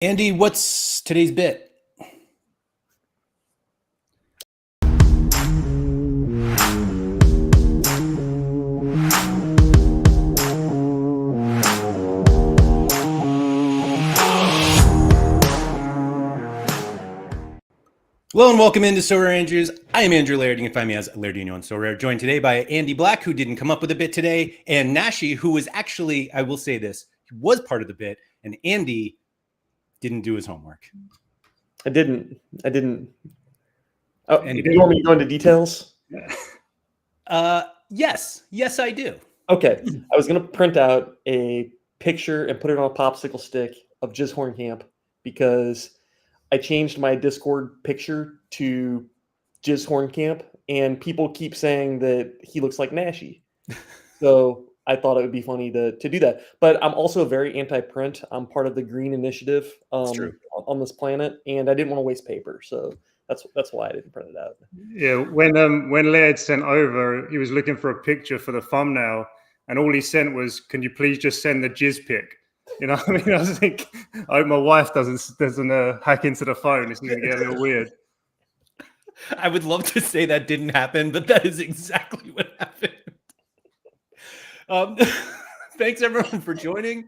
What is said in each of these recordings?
Andy, what's today's bit? Hello and welcome into SorareAndrews. I am Andrew Lairdinho. You can find me as Lairdinho and Sorare. Joined today by Andy Black, who didn't come up with a bit today, and Nashy, who was actually, I will say this, he was part of the bit, and Andy didn't do his homework. I didn't. Oh, anyway. Do you want me to go into details? Yes, I do. Okay. I was going to print out a picture and put it on a popsicle stick of Jizz Horncamp because I changed my Discord picture to Jizz Horncamp, and people keep saying that he looks like Nashy. So I thought it would be funny to do that. But I'm also very anti-print. I'm part of the Green Initiative on this planet, and I didn't want to waste paper. So that's why I didn't print it out. Yeah, when Laird sent over, he was looking for a picture for the thumbnail, and all he sent was, "Can you please just send the jizz pic?" You know, I mean, I was thinking, I hope my wife doesn't hack into the phone. It's going to get a little weird. I would love to say that didn't happen, but that is exactly what happened. Thanks everyone for joining.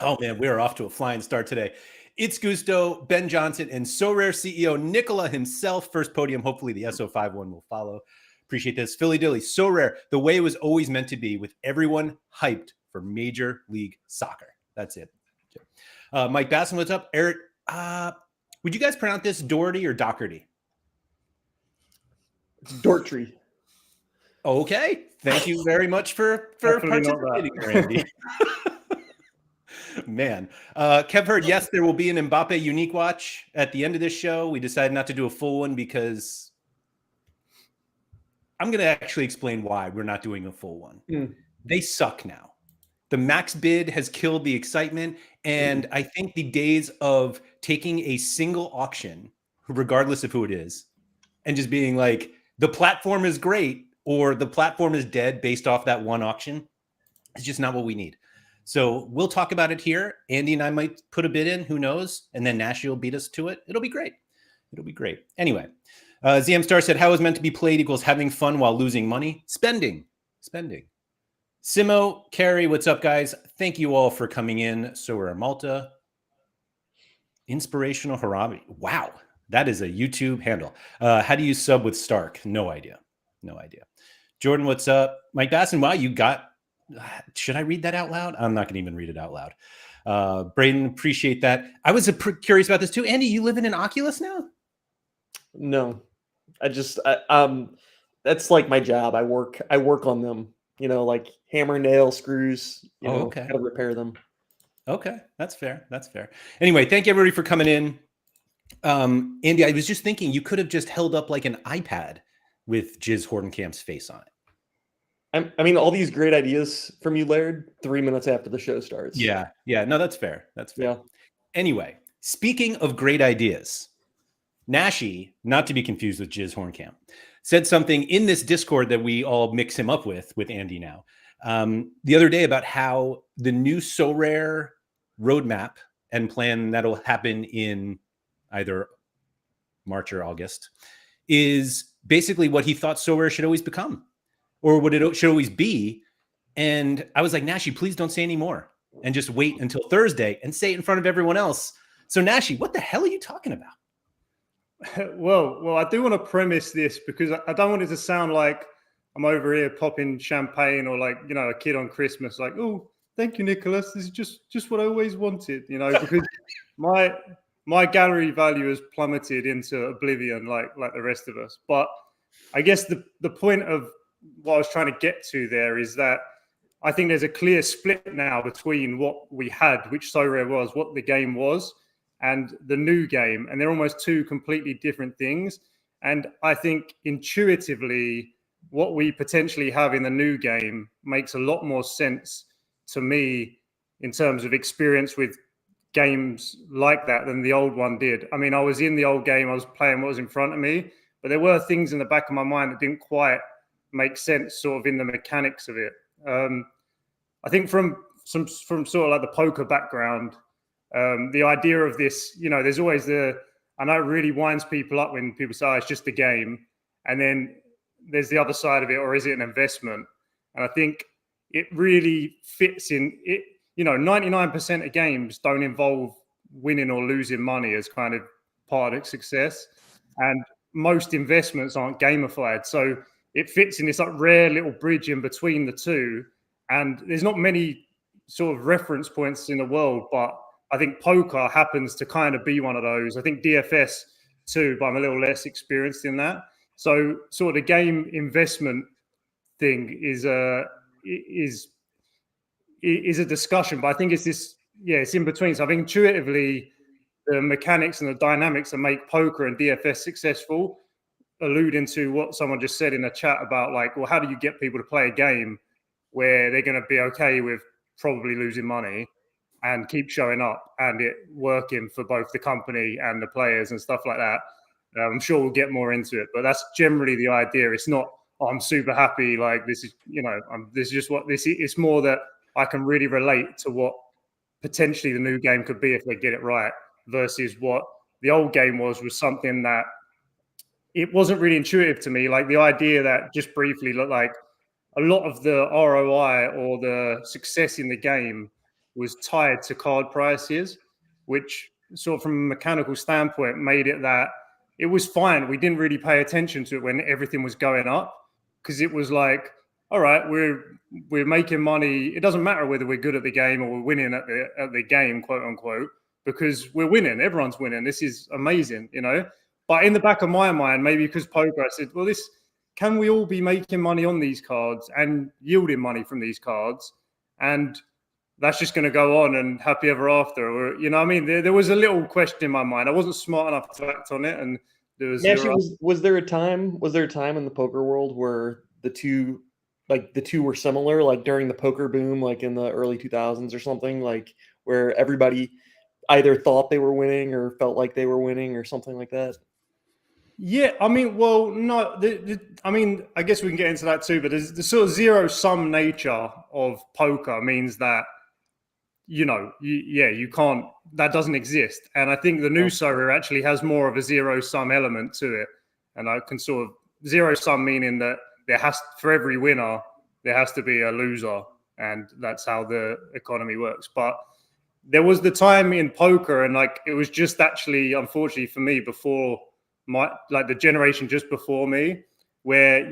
Oh man, we are off to a flying start today. It's Gusto, Ben Johnson, and Sorare CEO Nicola himself. First podium, hopefully the SO5 one will follow. Appreciate this. Philly Dilly, Sorare, the way it was always meant to be, with everyone hyped for Major League Soccer. That's it. Mike Basson, what's up? Eric, would you guys pronounce this Doherty or Doherty? It's Dortry. Okay. Thank you very much for participating, Randy. Man. Kev heard, yes, there will be an Mbappe Unique Watch at the end of this show. We decided not to do a full one because I'm going to actually explain why we're not doing a full one. They suck now. The max bid has killed the excitement, and I think the days of taking a single auction, regardless of who it is, and just being like, the platform is great or the platform is dead based off that one auction, is just not what we need. So we'll talk about it here. Andy and I might put a bid in, who knows? And then Nashy will beat us to it. It'll be great. It'll be great. Anyway, ZM Star said, how is meant to be played equals having fun while losing money? Spending. Simo, Carrie, what's up, guys? Thank you all for coming in. Sorare Malta. Inspirational Harabi. Wow. That is a YouTube handle. How do you sub with Stark? No idea. Jordan, what's up? Mike Basson, wow, you got... Should I read that out loud? I'm not going to even read it out loud. Braden, appreciate that. I was curious about this too. Andy, you live in an Oculus now? No. That's like my job. I work on them. You know, like hammer, nail, screws. Okay. Gotta repair them. Okay, that's fair. Anyway, thank you everybody for coming in. Andy, I was just thinking you could have just held up like an iPad with Jizz Horncamp's face on it. I mean, all these great ideas from you, Laird, 3 minutes after the show starts. Yeah. No, that's fair. Yeah. Anyway, speaking of great ideas, Nashy, not to be confused with Jizz Horncamp, said something in this Discord that we all mix him up with Andy now, the other day about how the new Sorare roadmap and plan that'll happen in either March or August is basically what he thought Sorare should always become, or what it should always be. And I was like, Nashy, please don't say any more and just wait until Thursday and say it in front of everyone else. So Nashy, what the hell are you talking about? Well, I do want to premise this because I don't want it to sound like I'm over here popping champagne or like, you know, a kid on Christmas, like, oh, thank you, Nicholas. This is just what I always wanted, you know, because my gallery value has plummeted into oblivion like the rest of us. But I guess the point of what I was trying to get to there is that I think there's a clear split now between what we had, which Sorare was, what the game was, and the new game. And they're almost two completely different things. And I think intuitively, what we potentially have in the new game makes a lot more sense to me in terms of experience with games like that than the old one did. I mean, I was in the old game, I was playing what was in front of me, but there were things in the back of my mind that didn't quite make sense sort of in the mechanics of it. I think from sort of like the poker background, The idea of this, there's always I know it really winds people up when people say, oh, it's just a game. And then there's the other side of it, or is it an investment? And I think it really fits in it. 99% of games don't involve winning or losing money as kind of part of success. And most investments aren't gamified. So it fits in this like rare little bridge in between the two. And there's not many sort of reference points in the world, but I think poker happens to kind of be one of those. I think DFS too, but I'm a little less experienced in that. So sort of the game investment thing is a discussion, but I think it's this, it's in between. So I think intuitively the mechanics and the dynamics that make poker and DFS successful, alluding to what someone just said in the chat about like, well, how do you get people to play a game where they're going to be okay with probably losing money and keep showing up and it working for both the company and the players and stuff like that. I'm sure we'll get more into it, but that's generally the idea. It's not, oh, I'm super happy. Like this is, this is just what this is. It's more that I can really relate to what potentially the new game could be if they get it right versus what the old game was something that it wasn't really intuitive to me. Like the idea that just briefly looked like a lot of the ROI or the success in the game was tied to card prices, which sort of from a mechanical standpoint made it that it was fine. We didn't really pay attention to it when everything was going up because it was like, all right, we're making money. It doesn't matter whether we're good at the game or we're winning at the game, quote unquote, because we're winning. Everyone's winning. This is amazing, But in the back of my mind, maybe because poker, I said, well, can we all be making money on these cards and yielding money from these cards? And that's just going to go on and happy ever after. Or, what I mean? There was a little question in my mind. I wasn't smart enough to act on it. And there was... Actually, was there a time in the poker world where the two were similar, like during the poker boom, like in the early 2000s or something, like where everybody either thought they were winning or felt like they were winning or something like that? Yeah, I mean, well, no, I guess we can get into that too, but the sort of zero-sum nature of poker means that, you can't, that doesn't exist. And I think the new Sorare actually has more of a zero-sum element to it. And I can sort of, zero-sum meaning that for every winner, there has to be a loser. And that's how the economy works. But there was the time in poker, and like, it was just actually, unfortunately for me, before the generation just before me, where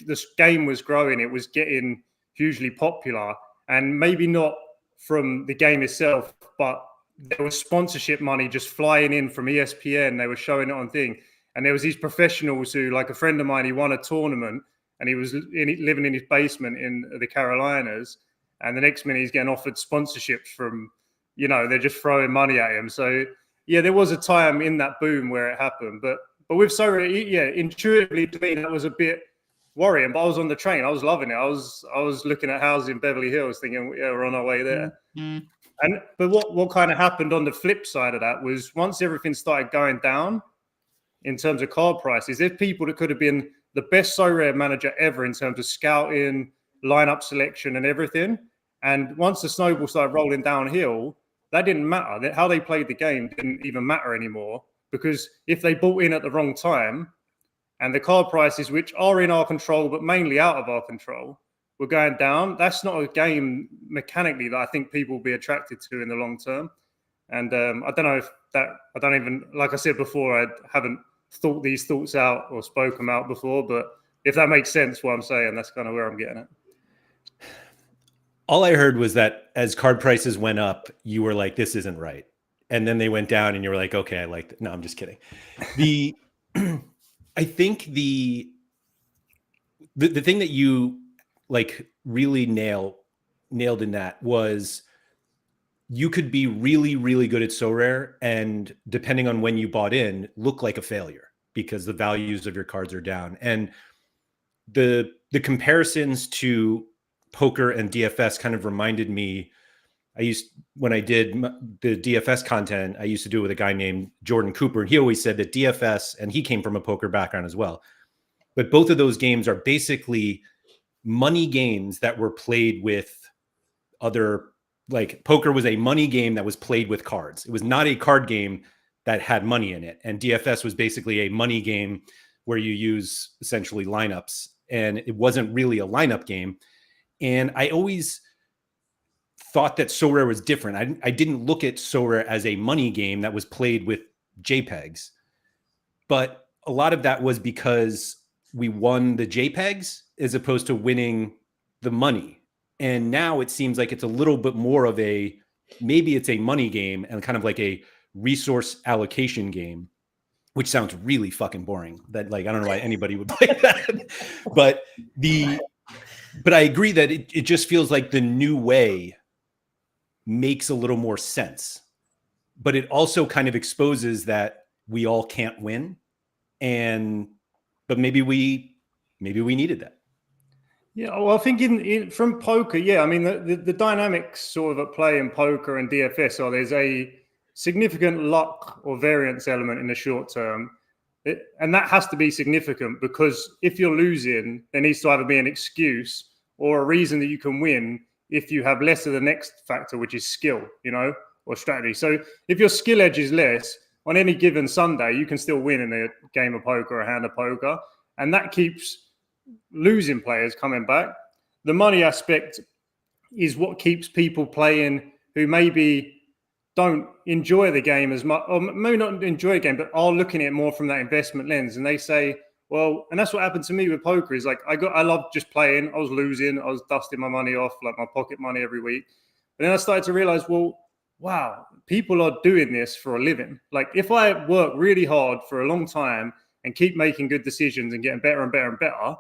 this game was growing, it was getting hugely popular, and maybe not from the game itself, but there was sponsorship money just flying in from ESPN. They were showing it on thing, and there was these professionals who, like a friend of mine, he won a tournament and he was living in his basement in the Carolinas, and the next minute he's getting offered sponsorships from, they're just throwing money at him. So yeah, there was a time in that boom where it happened, but with Sorare, intuitively to me that was a bit worrying. But I was on the train, I was loving it. I was looking at houses in Beverly Hills, thinking, yeah, we're on our way there. Mm-hmm. But what kind of happened on the flip side of that was once everything started going down in terms of card prices, there's people that could have been the best Sorare manager ever in terms of scouting, lineup selection, and everything. And once the snowball started rolling downhill, that didn't matter. How they played the game didn't even matter anymore, because if they bought in at the wrong time and the card prices, which are in our control but mainly out of our control, were going down, that's not a game mechanically that I think people will be attracted to in the long term. And I don't know if that, I don't even, like I said before, I haven't thought these thoughts out or spoke them out before, but if that makes sense what I'm saying, that's kind of where I'm getting at. All I heard was that as card prices went up, you were like, this isn't right. And then they went down and you were like, okay, I liked it. No, I'm just kidding. I think the thing that you like really nailed in that was you could be really, really good at Sorare, and depending on when you bought in, look like a failure because the values of your cards are down. And the comparisons to poker and DFS kind of reminded me, when I did the DFS content, I used to do it with a guy named Jordan Cooper, and he always said that DFS, and he came from a poker background as well, but both of those games are basically money games that were played with other like poker was a money game that was played with cards. It was not a card game that had money in it. And DFS was basically a money game where you use essentially lineups, and it wasn't really a lineup game. And I always thought that Sorare was different. I didn't look at Sorare as a money game that was played with JPEGs, but a lot of that was because we won the JPEGs as opposed to winning the money. And now it seems like it's a little bit more of a, maybe it's a money game and kind of like a resource allocation game, which sounds really fucking boring. That, like, I don't know why anybody would play that. but I agree that it just feels like the new way makes a little more sense. But it also kind of exposes that we all can't win. But maybe we needed that. Yeah, well, I think from poker, yeah, I mean, the dynamics sort of at play in poker and DFS are there's a significant luck or variance element in the short term. And that has to be significant, because if you're losing, there needs to either be an excuse or a reason that you can win if you have less of the next factor, which is skill, or strategy. So if your skill edge is less, on any given Sunday, you can still win in a game of poker or a hand of poker. And that keeps losing players coming back. The money aspect is what keeps people playing who maybe don't enjoy the game as much, or maybe not enjoy a game, but are looking at it more from that investment lens. And they say, well, and that's what happened to me with poker, is like, I loved just playing. I was losing. I was dusting my money off, like my pocket money every week. But then I started to realize, well, wow, people are doing this for a living. Like, if I work really hard for a long time and keep making good decisions and getting better and better and better,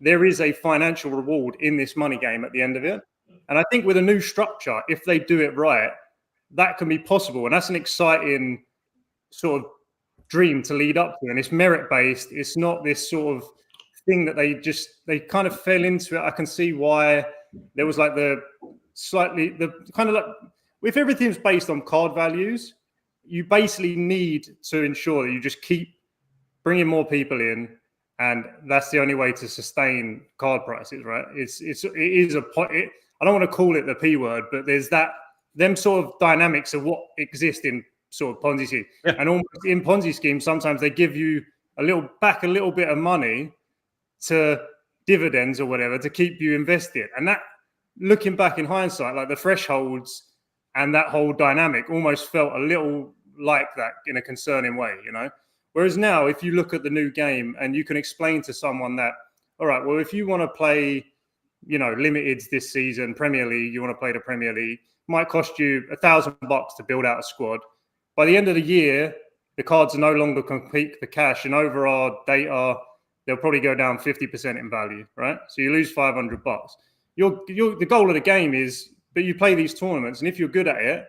there is a financial reward in this money game at the end of it. And I think with a new structure, if they do it right, that can be possible. And that's an exciting sort of dream to lead up to. And it's merit-based. It's not this sort of thing that they kind of fell into it. I can see why there was like the kind of like, if everything's based on card values, you basically need to ensure that you just keep bringing more people in, and that's the only way to sustain card prices, right? I don't want to call it the P word, but there's them sort of dynamics of what exist in sort of Ponzi scheme. Yeah. And almost in Ponzi schemes, sometimes they give you a little bit of money to dividends or whatever to keep you invested. And that, looking back in hindsight, like the thresholds and that whole dynamic almost felt a little like that in a concerning way, Whereas now, if you look at the new game and you can explain to someone that, all right, well, if you want to play, limiteds this season, Premier League, you want to play the Premier League, might cost you $1,000 to build out a squad. By the end of the year, the cards are no longer complete the cash, and over our data, they'll probably go down 50% in value, right? So you lose $500. The goal of the game is that you play these tournaments, and if you're good at it,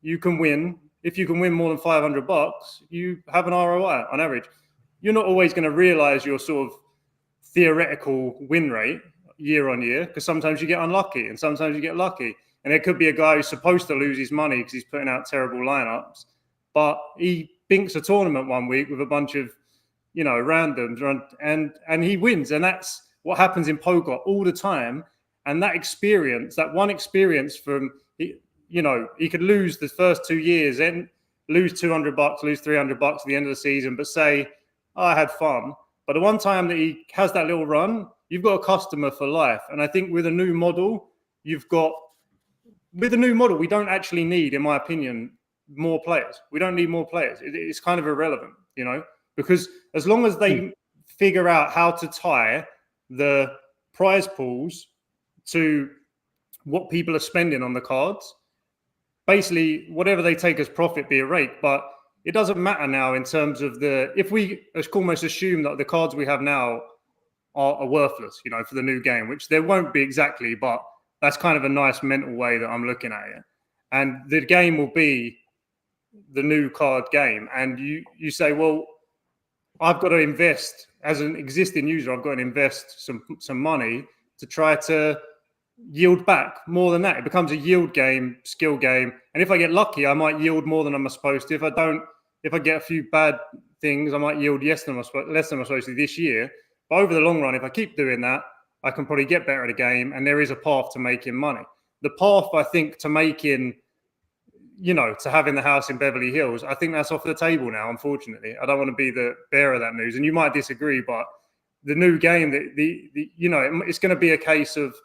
you can win. If you can win more than $500, you have an ROI on average. You're not always going to realize your sort of theoretical win rate year on year, because sometimes you get unlucky and sometimes you get lucky. And there could be a guy who's supposed to lose his money because he's putting out terrible lineups, but he binks a tournament one week with a bunch of, randoms, and he wins. And that's what happens in poker all the time. And that one experience from, he could lose the first 2 years and lose $200, lose $300 at the end of the season, but say, oh, I had fun. But the one time that he has that little run, you've got a customer for life. And I think with a new model, we don't actually need, in my opinion, more players. We don't need more players. It's kind of irrelevant, because as long as they figure out how to tie the prize pools to what people are spending on the cards, basically whatever they take as profit be a rate. But it doesn't matter now in terms of if we almost assume that the cards we have now are worthless, for the new game, which there won't be exactly, but that's kind of a nice mental way that I'm looking at it. And the game will be the new card game. And you say, well, I've got to invest, as an existing user, I've got to invest some money to try to yield back more than that. It becomes a yield game, skill game. And if I get lucky, I might yield more than I'm supposed to. If I get a few bad things, I might yield less than I'm supposed to this year. But over the long run, if I keep doing that, I can probably get better at the game, and there is a path to making money. the path, I think, to making, to having the house in Beverly Hills, I think that's off the table now, unfortunately. I don't want to be the bearer of that news, and you might disagree, but the new game, it's going to be a case of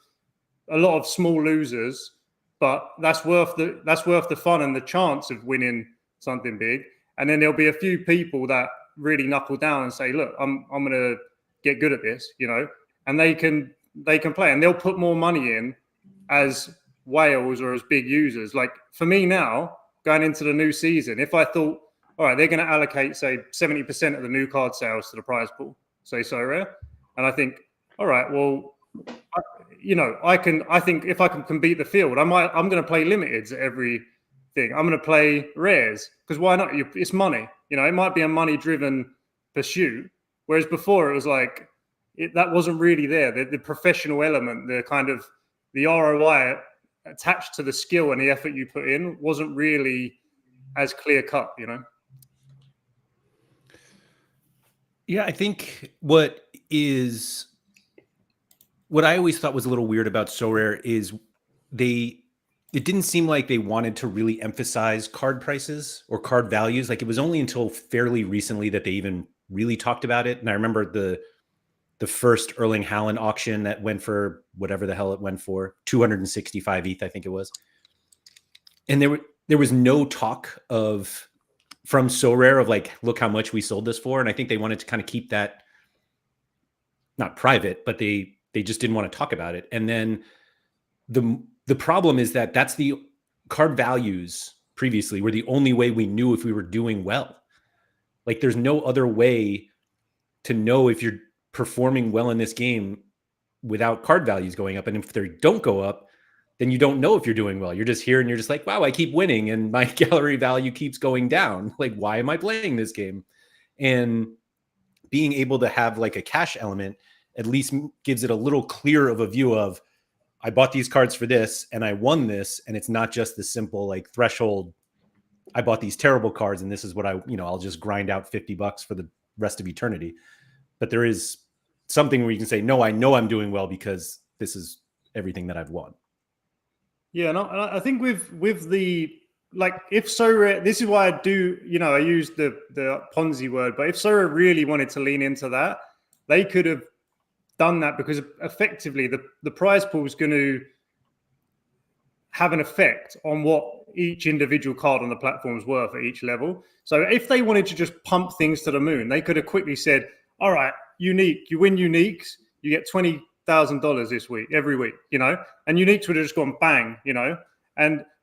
a lot of small losers, but that's worth the fun and the chance of winning something big. And then there'll be a few people that really knuckle down and say, look, I'm going to get good at this, and they can play, and they'll put more money in as whales or as big users. Like for me now, going into the new season, if I thought, all right, they're going to allocate, say, 70% of the new card sales to the prize pool, say Sorare, and I think, all right, well, I think if I can beat the field, I'm going to play limiteds at everything. I'm going to play rares, because why not? It's money. It might be a money-driven pursuit, whereas before it was like that wasn't really there. The professional element, the kind of the ROI attached to the skill and the effort you put in wasn't really as clear cut. Yeah, I think what I always thought was a little weird about Sorare is it didn't seem like they wanted to really emphasize card prices or card values. Like it was only until fairly recently that they even really talked about it. And I remember the first Erling Haaland auction that went for whatever the hell it went for, 265 ETH, I think it was. And there was no talk from Sorare of like, look how much we sold this for. And I think they wanted to kind of keep that not private, but they just didn't want to talk about it. And then the problem is that that's the card values previously were the only way we knew if we were doing well. Like there's no other way to know if you're performing well in this game without card values going up. And if they don't go up, then you don't know if you're doing well. You're just here and you're just like, wow, I keep winning and my gallery value keeps going down. Like, why am I playing this game? And being able to have like a cash element at least gives it a little clearer of a view of, I bought these cards for this and I won this. And it's not just the simple like threshold. I bought these terrible cards and this is what I'll just grind out $50 for the rest of eternity. But there is something where you can say, no, I know I'm doing well because this is everything that I've won. Yeah, no, I think with the, like, if Sorare, this is why I do, I use the Ponzi word, but if Sorare really wanted to lean into that, they could have done that, because effectively the prize pool is going to have an effect on what each individual card on the platform is worth at each level. So if they wanted to just pump things to the moon, they could have quickly said, all right, unique, you win uniques, you get $20,000 this week, every week, and uniques would have just gone bang,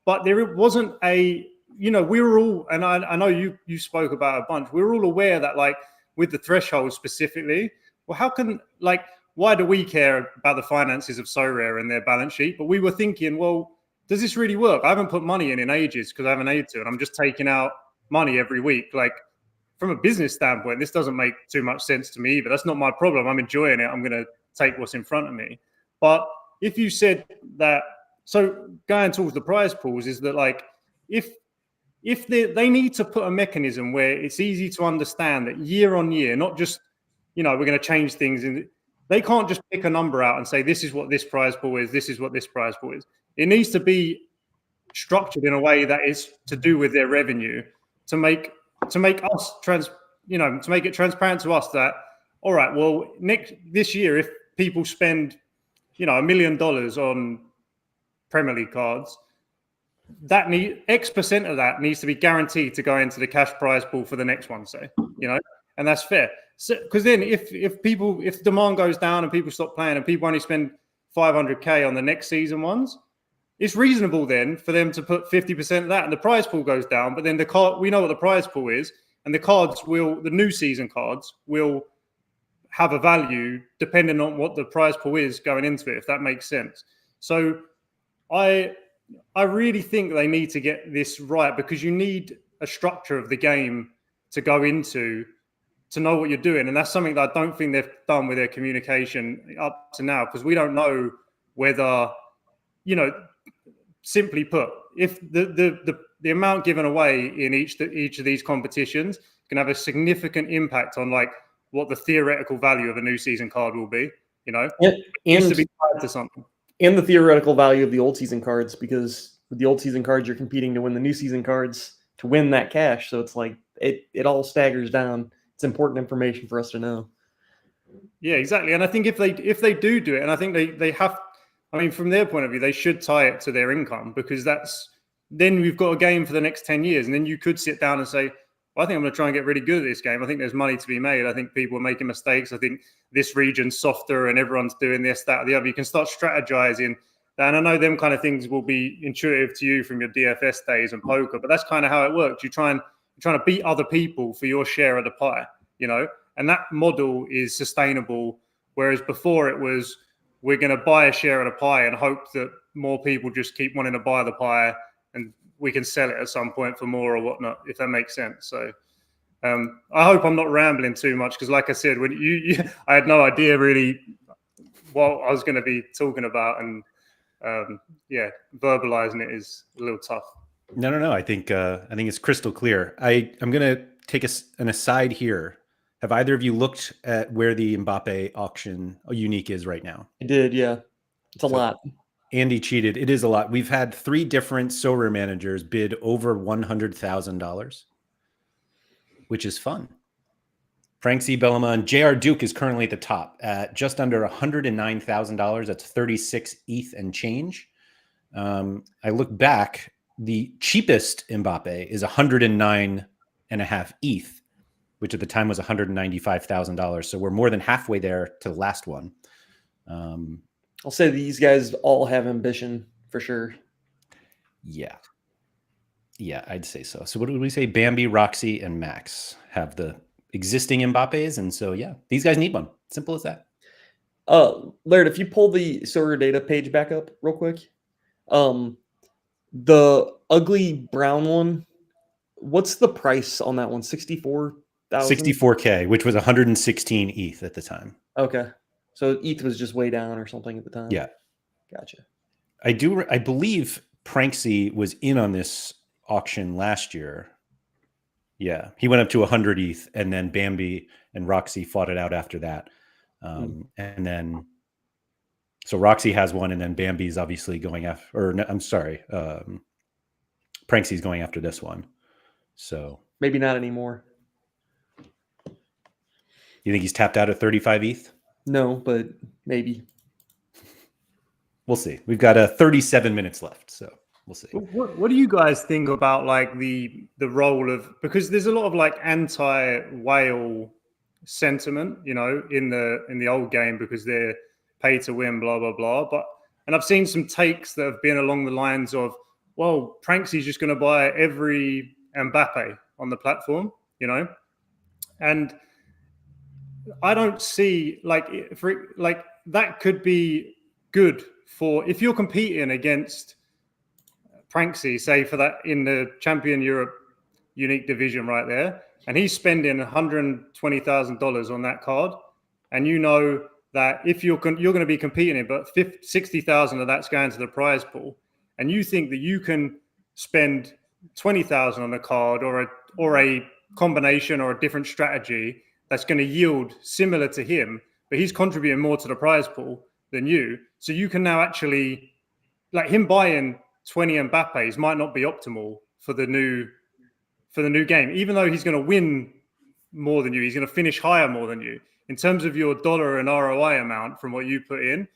but there wasn't we were all, and I know you spoke about a bunch, we were all aware that like with the threshold specifically, well, why do we care about the finances of Sorare and their balance sheet? But we were thinking, well, does this really work? I haven't put money in ages because I haven't needed to, and I'm just taking out money every week. Like from a business standpoint, this doesn't make too much sense to me either. That's not my problem. I'm enjoying it. I'm going to take what's in front of me. But if you said that, so going towards the prize pools is that like, if they need to put a mechanism where it's easy to understand that year on year, not just, we're going to change things. They can't just pick a number out and say, this is what this prize pool is. This is what this prize pool is. It needs to be structured in a way that is to do with their revenue, to make us to make it transparent to us that, all right, well, this year, if people spend, $1 million on Premier League cards, X% of that needs to be guaranteed to go into the cash prize pool for the next one, say, and that's fair. So, because then if demand goes down and people stop playing and people only spend 500K on the next season ones, it's reasonable then for them to put 50% of that, and the prize pool goes down. But then we know what the prize pool is, and the new season cards will have a value depending on what the prize pool is going into it, if that makes sense. So I really think they need to get this right, because you need a structure of the game to go into to know what you're doing. And that's something that I don't think they've done with their communication up to now, because we don't know whether, simply put, if the amount given away in each of these competitions can have a significant impact on like what the theoretical value of a new season card will be, it needs to be tied to something. And the theoretical value of the old season cards, because with the old season cards, you're competing to win the new season cards to win that cash. So it's like it all staggers down. It's important information for us to know. Yeah, exactly. And I think if they do it, and I think they have, I mean, from their point of view, they should tie it to their income, because then we've got a game for the next 10 years. And then you could sit down and say, well, I think I'm going to try and get really good at this game. I think there's money to be made. I think people are making mistakes. I think this region's softer and everyone's doing this, that, or the other. You can start strategizing. And I know them kind of things will be intuitive to you from your DFS days and poker, but that's kind of how it works. You're trying to beat other people for your share of the pie, and that model is sustainable. Whereas before it was, we're going to buy a share of the pie and hope that more people just keep wanting to buy the pie and we can sell it at some point for more or whatnot, if that makes sense. So I hope I'm not rambling too much, because like I said, when I had no idea really what I was going to be talking about, and verbalizing it is a little tough. No. I think it's crystal clear. I'm going to take an aside here. Have either of you looked at where the Mbappe auction unique is right now? I did, yeah. It's a lot. Andy cheated. It is a lot. We've had 3 different Sorare managers bid over $100,000, which is fun. Frank C. Bellama and J.R. Duke is currently at the top at just under $109,000. That's 36 ETH and change. I look back, the cheapest Mbappe is 109.5 ETH, which at the time was $195,000. So we're more than halfway there to the last one. I'll say these guys all have ambition for sure. Yeah, I'd say so. So what did we say? Bambi, Roxy, and Max have the existing Mbappes. And so, yeah, these guys need one. Simple as that. Laird, if you pull the Sorare data page back up real quick, the ugly brown one, what's the price on that one? 64,000? 64K, which was 116 ETH at the time. Okay. So ETH was just way down or something at the time. Yeah. Gotcha. I believe Pranksy was in on this auction last year. Yeah. He went up to 100 ETH, and then Bambi and Roxy fought it out after that. And then, so Roxy has one, and then Bambi's obviously going after, or no, I'm sorry. Pranksy's going after this one. So maybe not anymore. You think he's tapped out at 35 ETH? No, but maybe. We'll see. We've got 37 minutes left, so we'll see. What do you guys think about like the role of, because there's a lot of like anti-whale sentiment, in the old game, because they're pay to win, blah blah blah. And I've seen some takes that have been along the lines of, well, Pranksy's just going to buy every Mbappe on the platform, and I don't see that could be good for if you're competing against Pranksy, say for that in the Champion Europe unique division right there, and he's spending $120,000 on that card, and that if you're going to be competing in, but 60,000 of that's going to the prize pool, and you think that you can spend 20,000 on a card or a combination or a different strategy that's going to yield similar to him, but he's contributing more to the prize pool than you. So you can now actually, like, him buying 20 Mbappes might not be optimal for the new game, even though he's going to win more than you. He's going to finish higher more than you in terms of your dollar and ROI amount from what you put in.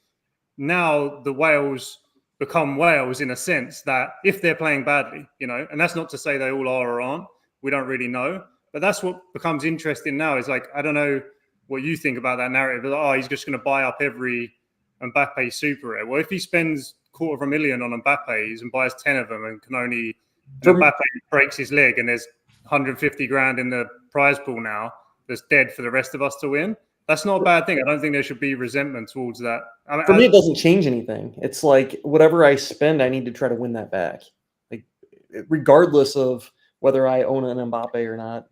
Now the whales become whales in a sense that if they're playing badly, and that's not to say they all are or aren't. We don't really know. But that's what becomes interesting now is like, I don't know what you think about that narrative. Like, he's just going to buy up every Mbappe super rare. Well, if he spends $250,000 on Mbappe's and buys 10 of them and can only, Mbappe breaks his leg and there's 150 grand in the prize pool now that's dead for the rest of us to win. That's not a bad thing. I don't think there should be resentment towards that. For me, it doesn't change anything. It's like whatever I spend, I need to try to win that back. Like, regardless of whether I own an Mbappe or not.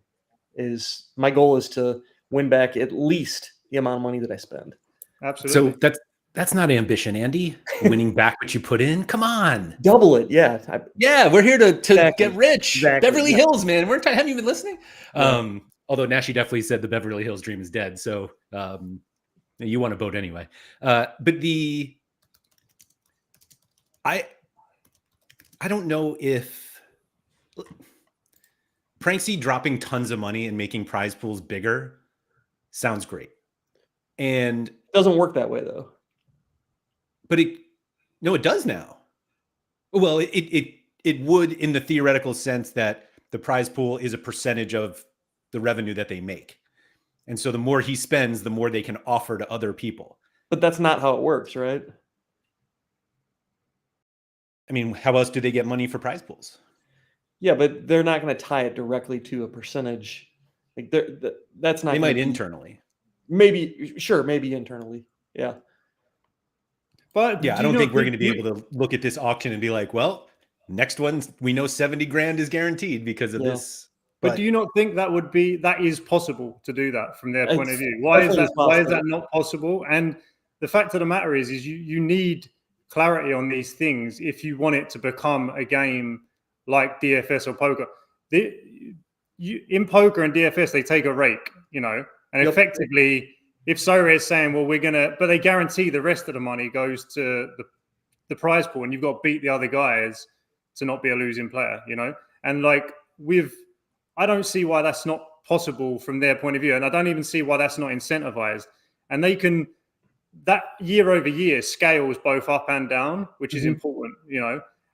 My goal is to win back at least the amount of money that I spend. Absolutely. So that's not ambition, Andy. Winning back what you put in. Come on, double it. Yeah, we're here to exactly. get rich. Exactly. Beverly Hills, man. Haven't you been listening? Yeah. Although Nashy definitely said the Beverly Hills dream is dead. So you want to vote anyway. But I don't know if Pranksy dropping tons of money and making prize pools bigger sounds great. And It doesn't work that way though. But it does now. Well, it would in the theoretical sense that the prize pool is a percentage of the revenue that they make. And so the more he spends, the more they can offer to other people. But that's not how it works, right? I mean, how else do they get money for prize pools? Yeah, but they're not going to tie it directly to a percentage. Like that's not. They might internally. Maybe, sure, maybe internally. Yeah. But yeah, I don't think we're going to be able to look at this auction and be like, well, next one, we know 70 grand is guaranteed because of this. But do you not think that is possible to do that from their point of view? Why is that not possible? And the fact of the matter is you need clarity on these things if you want it to become a game like DFS or poker. In poker and DFS, they take a rake, and effectively, if Sorare is saying, well, but they guarantee the rest of the money goes to the prize pool, and you've got to beat the other guys to not be a losing player, and I don't see why that's not possible from their point of view. And I don't even see why that's not incentivized. And that year over year scales both up and down, which is important,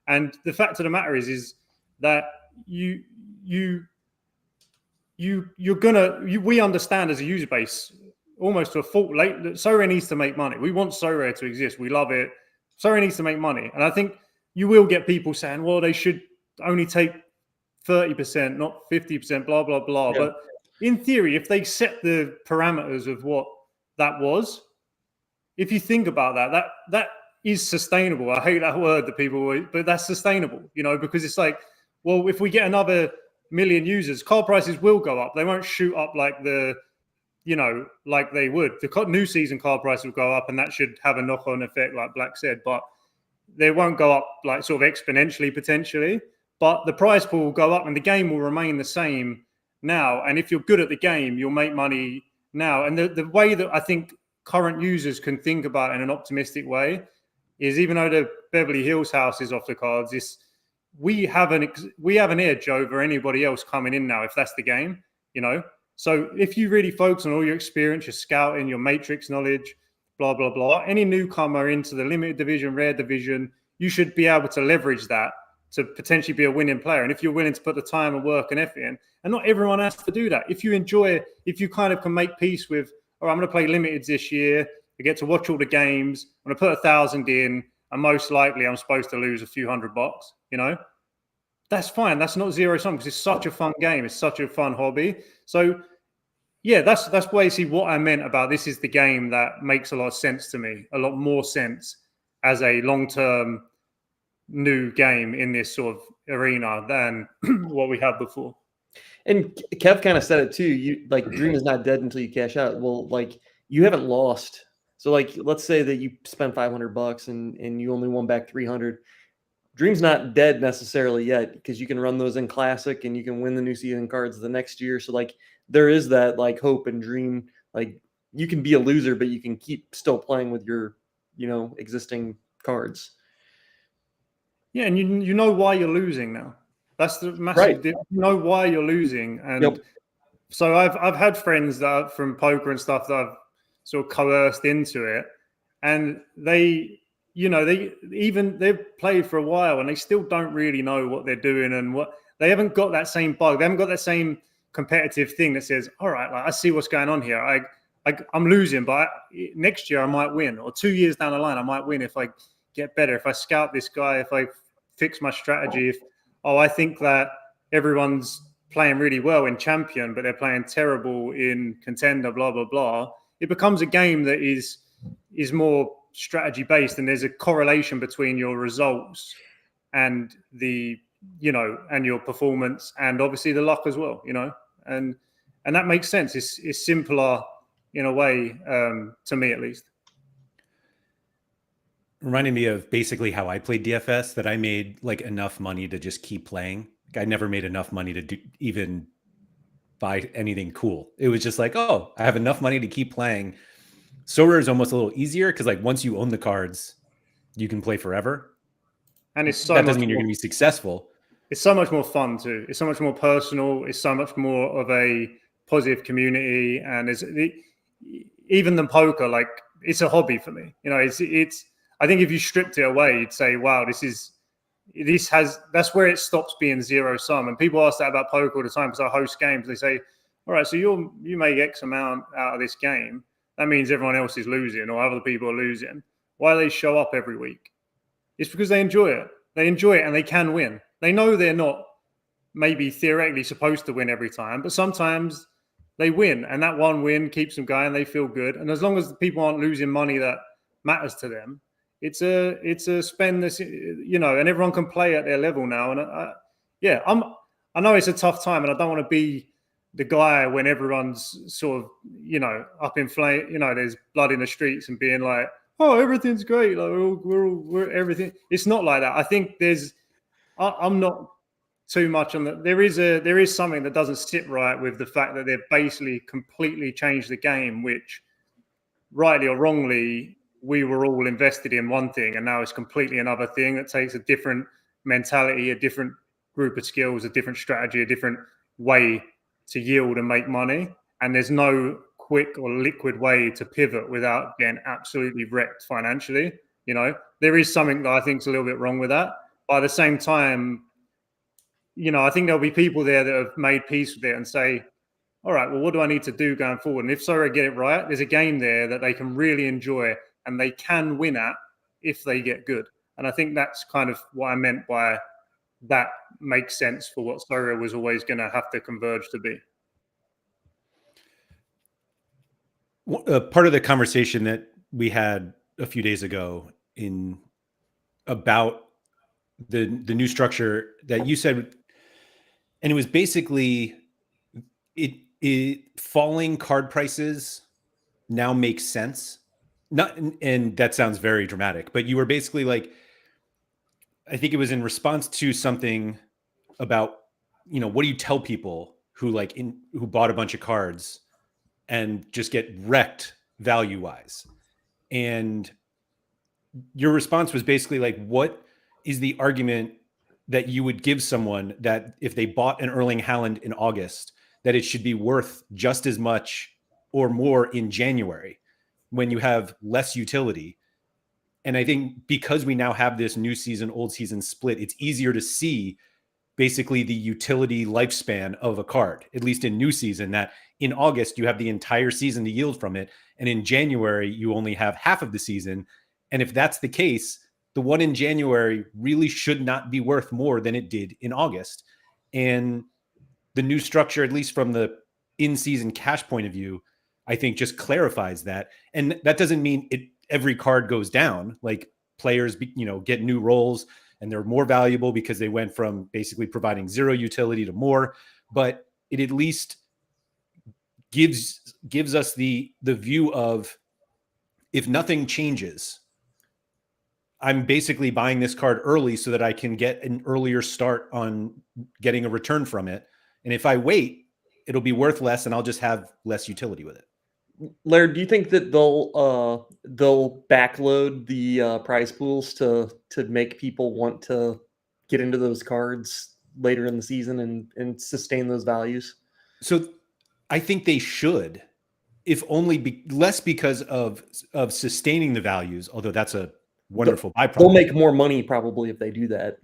And the fact of the matter is that we understand as a user base almost to a fault that Sorare needs to make money. We want Sorare to exist. We love it. Sorare needs to make money. And I think you will get people saying, well, they should only take 30%, not 50%, blah, blah, blah. Yeah. But in theory, if they set the parameters of what that was, if you think about that is sustainable. I hate that word that people, but that's sustainable, because it's like, well, if we get another million users, car prices will go up. They won't shoot up like like they would. The new season car price will go up, and that should have a knock-on effect, like Black said, but they won't go up like sort of exponentially potentially. But the prize pool will go up and the game will remain the same now. And if you're good at the game, you'll make money now. And the way that I think current users can think about it in an optimistic way is, even though the Beverly Hills house is off the cards, we have an edge over anybody else coming in now if that's the game, So if you really focus on all your experience, your scouting, your matrix knowledge, blah, blah, blah, any newcomer into the limited division, rare division, you should be able to leverage that to potentially be a winning player. And if you're willing to put the time and work and effort in, and not everyone has to do that. If you kind of can make peace with, I'm going to play limiteds this year, I get to watch all the games, I'm going to put 1,000 in, and most likely I'm supposed to lose a few $100, That's fine. That's not zero sum, because it's such a fun game. It's such a fun hobby. So yeah, that's basically what I meant about this is the game that makes a lot of sense to me, a lot more sense as a long-term new game in this sort of arena than what we had before. And Kev kind of said it too. You Dream is not dead until you cash out. Well, you haven't lost. So let's say that you spent $500 and you only won back 300. Dream's not dead necessarily yet, because you can run those in Classic and you can win the new season cards the next year. So there is that hope and Dream. You can be a loser, but you can keep still playing with your existing cards. Yeah, and you know why you're losing now. That's the massive difference. You know why you're losing. And so I've had friends that from poker and stuff that I've sort of coerced into it, and they've played for a while and they still don't really know what they're doing, and they haven't got that same bug. They haven't got that same competitive thing that says, all right, I see what's going on here. I'm losing, but next year I might win, or 2 years down the line I might win if I get better, if I scout this guy, if I fix my strategy. I think that everyone's playing really well in Champion, but they're playing terrible in Contender, blah, blah, blah. It becomes a game that is more strategy based, and there's a correlation between your results and and your performance, and obviously the luck as well, and that makes sense. It's simpler in a way, to me at least. Reminded me of basically how I played DFS, that I made enough money to just keep playing. I never made enough money to even buy anything cool. It was just I have enough money to keep playing. Sorare is almost a little easier, because once you own the cards, you can play forever. And it's so that much doesn't mean you're more, going to be successful. it's so much more fun too. It's so much more personal. It's so much more of a positive community, and even than poker, like it's a hobby for me. You know, it's. I think if you stripped it away, you'd say, "Wow, that's where it stops being zero sum." And people ask that about poker all the time because I host games. They say, "All right, so you make X amount out of this game. That means everyone else is losing or other people are losing. Why do they show up every week? It's because they enjoy it. They enjoy it and they can win. They know they're not maybe theoretically supposed to win every time, but sometimes they win, and that one win keeps them going. They feel good, and as long as the people aren't losing money that matters to them, it's a spend this, you know, and everyone can play at their level now. And I know it's a tough time, and I don't want to be the guy when everyone's sort of, you know, up in flame, you know, there's blood in the streets and being like, oh, everything's great, like we're everything. It's not like that. I think I'm not too much on that. There is something that doesn't sit right with the fact that they've basically completely changed the game, which rightly or wrongly we were all invested in one thing, and now it's completely another thing that takes a different mentality, a different group of skills, a different strategy, a different way to yield and make money. And there's no quick or liquid way to pivot without getting absolutely wrecked financially. You know, there is something that I think is a little bit wrong with that. But at the same time, you know, I think there'll be people there that have made peace with it and say, all right, well, what do I need to do going forward? And if Sorare get it right, there's a game there that they can really enjoy and they can win at if they get good. And I think that's kind of what I meant by that makes sense for what Sorare was always going to have to converge to be. Part of the conversation that we had a few days ago about the new structure that you said, and it was basically it falling card prices now makes sense. And that sounds very dramatic, but you were basically like, I think it was in response to something about, you know, what do you tell people who who bought a bunch of cards and just get wrecked value wise? And your response was basically like, what is the argument that you would give someone that if they bought an Erling Haaland in August, that it should be worth just as much or more in January when you have less utility? And I think because we now have this new season, old season split, it's easier to see basically the utility lifespan of a card, at least in new season, that in August you have the entire season to yield from it. And in January, you only have half of the season. And if that's the case, the one in January really should not be worth more than it did in August. And the new structure, at least from the in-season cash point of view, I think just clarifies that. And that doesn't mean every card goes down. Like players, you know, get new roles and they're more valuable because they went from basically providing zero utility to more. But it at least gives us the view of, if nothing changes, I'm basically buying this card early so that I can get an earlier start on getting a return from it. And if I wait, it'll be worth less and I'll just have less utility with it. Laird, do you think that they'll backload the prize pools to make people want to get into those cards later in the season and sustain those values? So I think they should, if only less because of sustaining the values, although that's a wonderful byproduct. They'll make more money probably if they do that.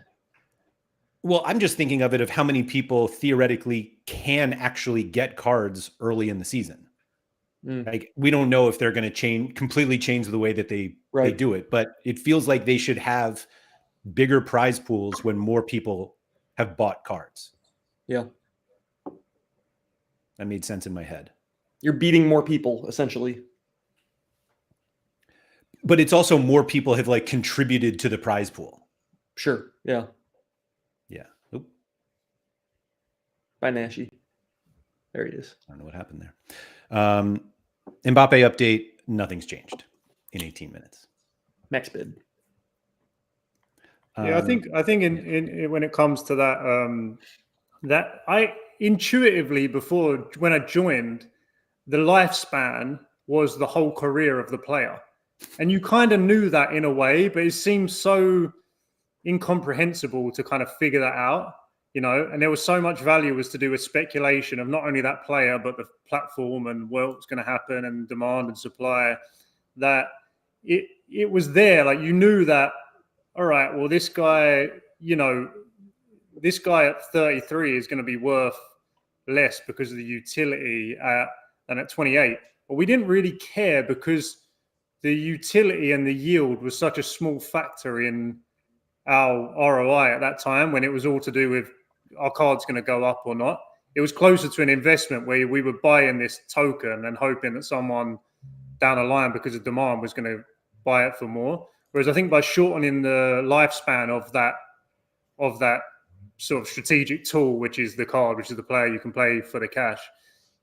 Well, I'm just thinking of it of how many people theoretically can actually get cards early in the season. Like, we don't know if they're going to completely change the way that they do it, but it feels like they should have bigger prize pools when more people have bought cards. Yeah. That made sense in my head. You're beating more people, essentially. But it's also more people have like contributed to the prize pool. Sure. Yeah. Yeah. Oop. Bye, Nashy. There he is. I don't know what happened there. Mbappe update, nothing's changed in 18 minutes. Max bid. Yeah, I think in when it comes to that, that I intuitively before when I joined, the lifespan was the whole career of the player, and you kind of knew that in a way, but it seems so incomprehensible to kind of figure that out, you know. And there was so much value was to do with speculation of not only that player but the platform and what's going to happen and demand and supply, that it was there. Like, you knew that, all right, well, this guy, you know, this guy at 33 is going to be worth less because of the utility than at 28. But we didn't really care because the utility and the yield was such a small factor in our ROI at that time, when it was all to do with our card's going to go up or not. It was closer to an investment where we were buying this token and hoping that someone down the line, because of demand, was going to buy it for more. Whereas I think by shortening the lifespan of that sort of strategic tool, which is the card, which is the player you can play for the cash,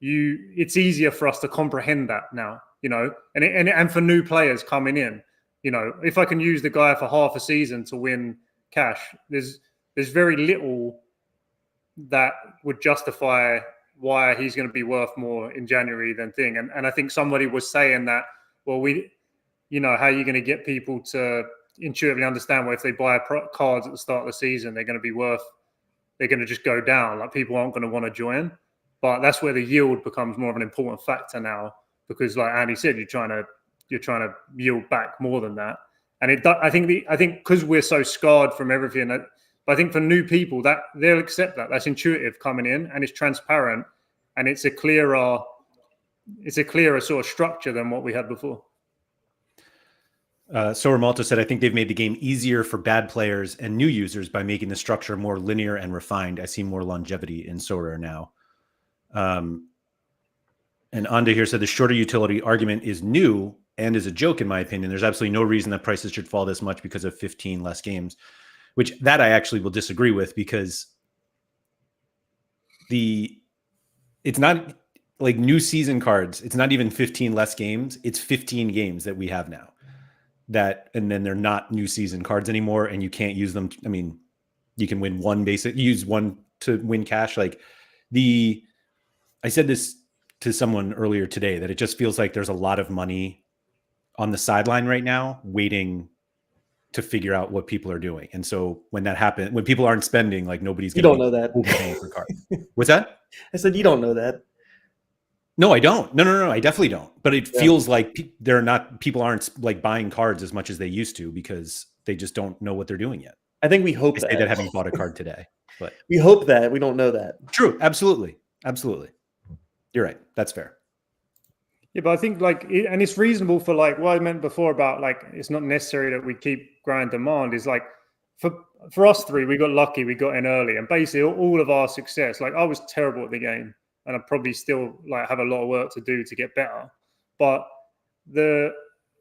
it's easier for us to comprehend that now, you know, and for new players coming in, you know, if I can use the guy for half a season to win cash, there's very little that would justify why he's going to be worth more in January than thing. And I think somebody was saying that, well, you know, how are you going to get people to intuitively understand, well, if they buy cards at the start of the season, they're going to just go down. Like, people aren't going to want to join. But that's where the yield becomes more of an important factor now, because, like Andy said, you're trying to yield back more than that. And I think because we're so scarred from everything, but I think for new people, that they'll accept that. That's intuitive coming in, and it's transparent, and it's a clearer sort of structure than what we had before. Sora Malta said, I think they've made the game easier for bad players and new users by making the structure more linear and refined. I see more longevity in Sorare now. And Anda here said the shorter utility argument is new and is a joke, in my opinion. There's absolutely no reason that prices should fall this much because of 15 less games, which that I actually will disagree with, because it's not like new season cards. It's not even 15 less games. It's 15 games that we have now, and then they're not new season cards anymore, and you can't use them. I mean, you can use one to win cash. I said this to someone earlier today, that it just feels like there's a lot of money on the sideline right now waiting to figure out what people are doing. And so when that happens, when people aren't spending, like, nobody's going to know that. paying for cards. What's that? I said, you don't know that. No, I don't. No, I definitely don't. But it feels like people aren't like buying cards as much as they used to, because they just don't know what they're doing yet. I think we hope I say that having bought a card today, but we hope that we don't know that. True. Absolutely. You're right. That's fair. Yeah, but I think and it's reasonable for, like, what I meant before about, like, it's not necessary that we keep growing demand, is like, for us three, we got lucky, we got in early, and basically all of our success, like, I was terrible at the game, and I probably still, like, have a lot of work to do to get better. But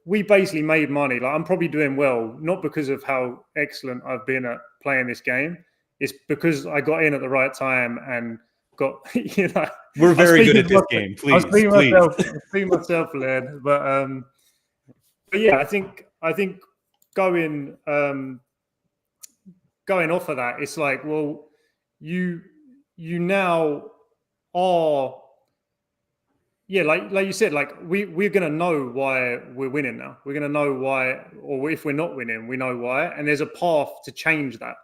we basically made money. Like, I'm probably doing well, not because of how excellent I've been at playing this game. It's because I got in at the right time and got, you know. We're very good at this game. Please. I'm speaking myself, Laird. But yeah, I think going off of that, it's like, well, you now are, yeah, like you said, like, we're gonna know why we're winning now. We're gonna know why, or if we're not winning, we know why, and there's a path to change that.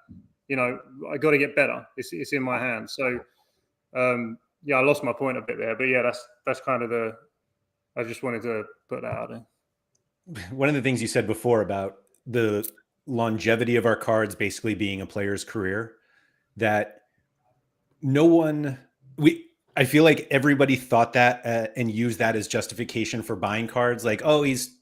You know, I got to get better. It's in my hands. So, yeah, I lost my point a bit there, but yeah, that's kind of I just wanted to put that out there. One of the things you said before about the longevity of our cards basically being a player's career, that I feel like everybody thought that and used that as justification for buying cards. Like, oh, he's,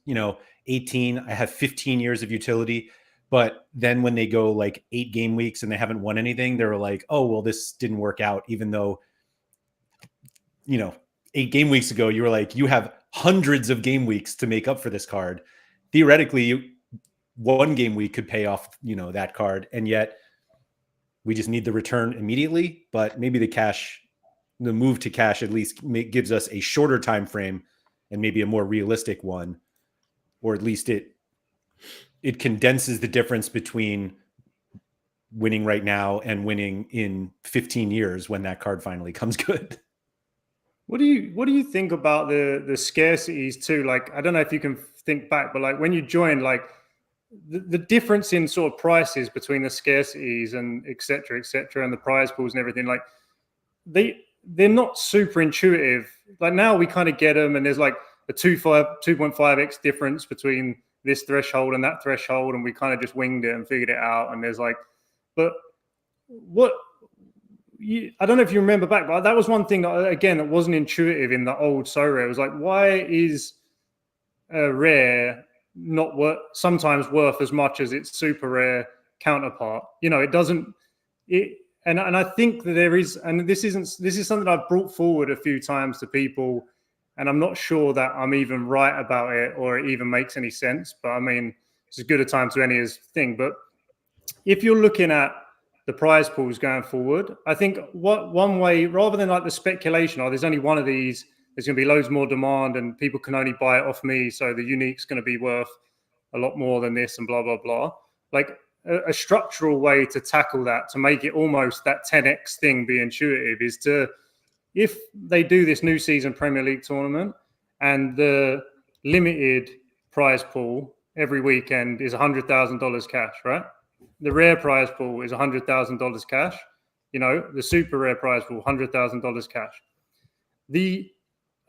18. I have 15 years of utility. But then when they go like 8 game weeks and they haven't won anything, they were like, oh, well, this didn't work out. Even though, 8 game weeks ago, you were like, you have hundreds of game weeks to make up for this card. Theoretically, 1 game week could pay off, that card. And yet we just need the return immediately. But maybe the move to cash at least gives us a shorter time frame and maybe a more realistic one, or at least it condenses the difference between winning right now and winning in 15 years when that card finally comes good. What do you think about the scarcities too? Like, I don't know if you can think back, but like when you joined, like the difference in sort of prices between the scarcities and et cetera, and the prize pools and everything, like they're not super intuitive. Like now we kind of get them, and there's like a 2.5x difference between this threshold and that threshold, and we kind of just winged it and figured it out. And there's like, but I don't know if you remember back, but that was one thing that, again, that wasn't intuitive in the old Sorare. It was like, why is a rare not sometimes worth as much as its super rare counterpart? You know, it doesn't. And I think that there is, and this is something I've brought forward a few times to people, and I'm not sure that I'm even right about it or it even makes any sense. But I mean, it's as good a time to any as thing. But if you're looking at the prize pools going forward, I think one way, rather than like the speculation, there's only one of these, there's going to be loads more demand and people can only buy it off me, so the unique's going to be worth a lot more than this and blah, blah, blah. Like a structural way to tackle that, to make it almost that 10x thing be intuitive, is to, if they do this new season Premier League tournament and the limited prize pool every weekend is $100,000 cash, right? The rare prize pool is $100,000 cash. You know, the super rare prize pool, $100,000 cash.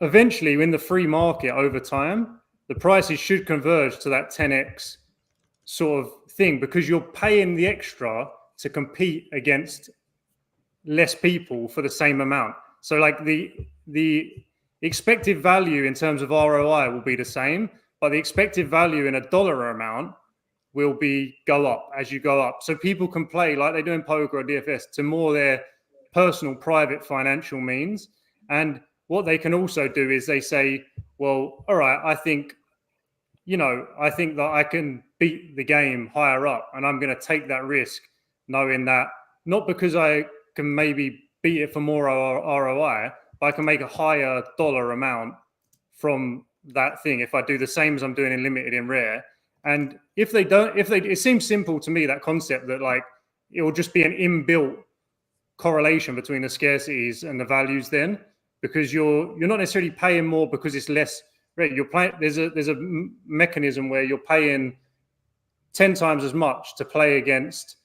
Eventually, in the free market over time, the prices should converge to that 10x sort of thing, because you're paying the extra to compete against less people for the same amount. So like the expected value in terms of ROI will be the same, but the expected value in a dollar amount will go up as you go up. So people can play like they do in poker or DFS to more their personal, private financial means. And what they can also do is they say, well, all right, I think that I can beat the game higher up, and I'm going to take that risk, knowing that not because I can maybe beat it for more ROI, but I can make a higher dollar amount from that thing if I do the same as I'm doing in limited and rare. And it seems simple to me, that concept that like it will just be an inbuilt correlation between the scarcities and the values then, because you're not necessarily paying more because it's less rare. You're playing, there's a mechanism where you're paying 10 times as much to play against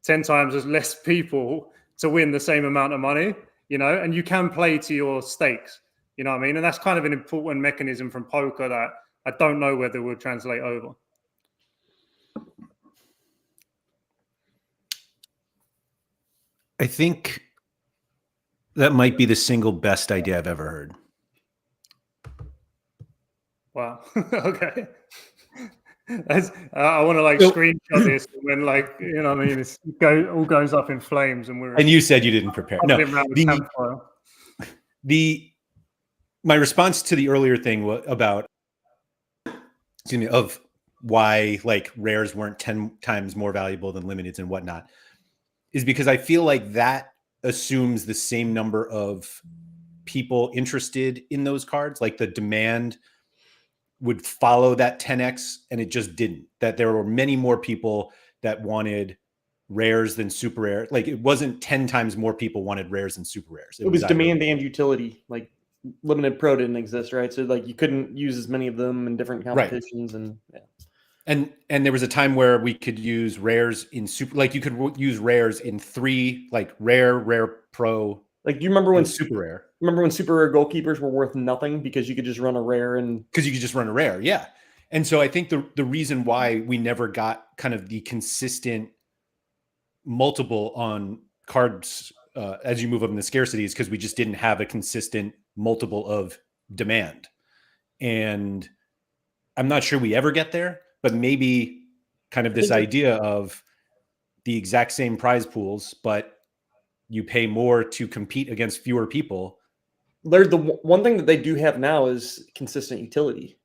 10 times as less people to win the same amount of money, you know, and you can play to your stakes, you know what I mean? And that's kind of an important mechanism from poker that I don't know whether it would translate over. I think that might be the single best idea I've ever heard. Wow. Okay. I want to like screenshot this when, like, you know what I mean, all goes up in flames and you said you didn't prepare. No, my response to the earlier thing about, of why like rares weren't 10 times more valuable than limiteds and whatnot, is because I feel like that assumes the same number of people interested in those cards. Like the demand would follow that 10x, and it just didn't. That there were many more people that wanted rares than super rare. Like it wasn't 10 times more people wanted rares than super rares. It was demand and utility. Like limited pro didn't exist, right? So like you couldn't use as many of them in different competitions, right. And yeah. And there was a time where we could use rares in super, like you could use rares in 3, like rare, pro. Like, do you remember when super rare? Remember when super rare goalkeepers were worth nothing because you could just run a rare yeah. And so I think the reason why we never got kind of the consistent multiple on cards as you move up in the scarcity is because we just didn't have a consistent multiple of demand. And I'm not sure we ever get there, but maybe kind of this idea of the exact same prize pools, but you pay more to compete against fewer people. Laird, the one thing that they do have now is consistent utility.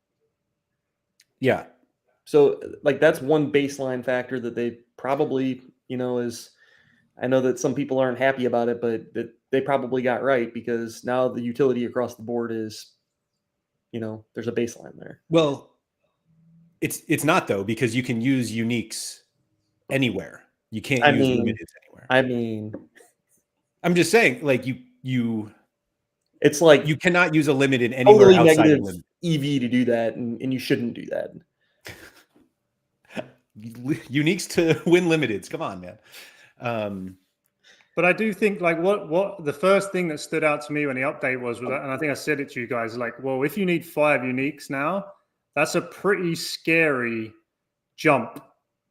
Yeah. So like that's one baseline factor that they probably, is, I know that some people aren't happy about it, but that they probably got right, because now the utility across the board is, there's a baseline there. Well, it's not though, because you can use uniques anywhere. You can't use limiteds anywhere. I'm just saying, like it's like you cannot use a limited anywhere outside of limit. EV to do that, and you shouldn't do that. uniques to win limiteds. Come on, man. But I do think like what the first thing that stood out to me when the update was, and I think I said it to you guys, like, well, if you need 5 uniques now, that's a pretty scary jump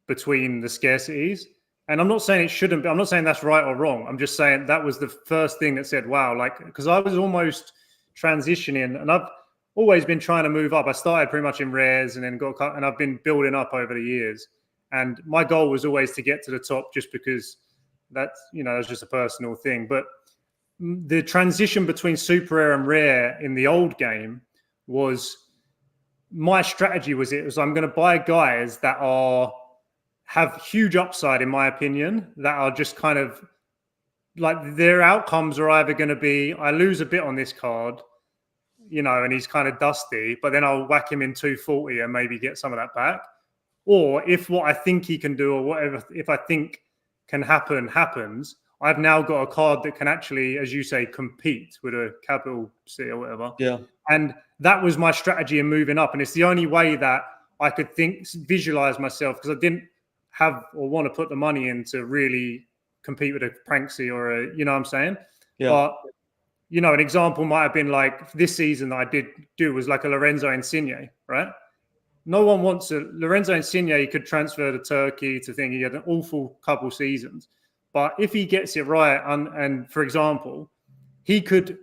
between the scarcities. And I'm not saying it shouldn't be. I'm not saying that's right or wrong. I'm just saying that was the first thing that said, wow, like, because I was almost transitioning, and I've always been trying to move up. I started pretty much in rares and then and I've been building up over the years. And my goal was always to get to the top, just because that's, that's just a personal thing. But the transition between super rare and rare in the old game was, my strategy was I'm going to buy guys that have huge upside, in my opinion, that are just kind of like, their outcomes are either going to be, I lose a bit on this card, and he's kind of dusty, but then I'll whack him in 240 and maybe get some of that back. Or if what I think he can do, or whatever, if I think can happen, happens, I've now got a card that can actually, as you say, compete with a capital C or whatever. Yeah. And that was my strategy in moving up. And it's the only way that I could visualize myself, because I didn't have or want to put the money in to really compete with a Pranksy or a, what I'm saying? Yeah. But, an example might have been like this season that I did do was like a Lorenzo Insigne, right? No one wants a Lorenzo Insigne. He could transfer to Turkey to think he had an awful couple seasons. But if he gets it right, and for example, he could,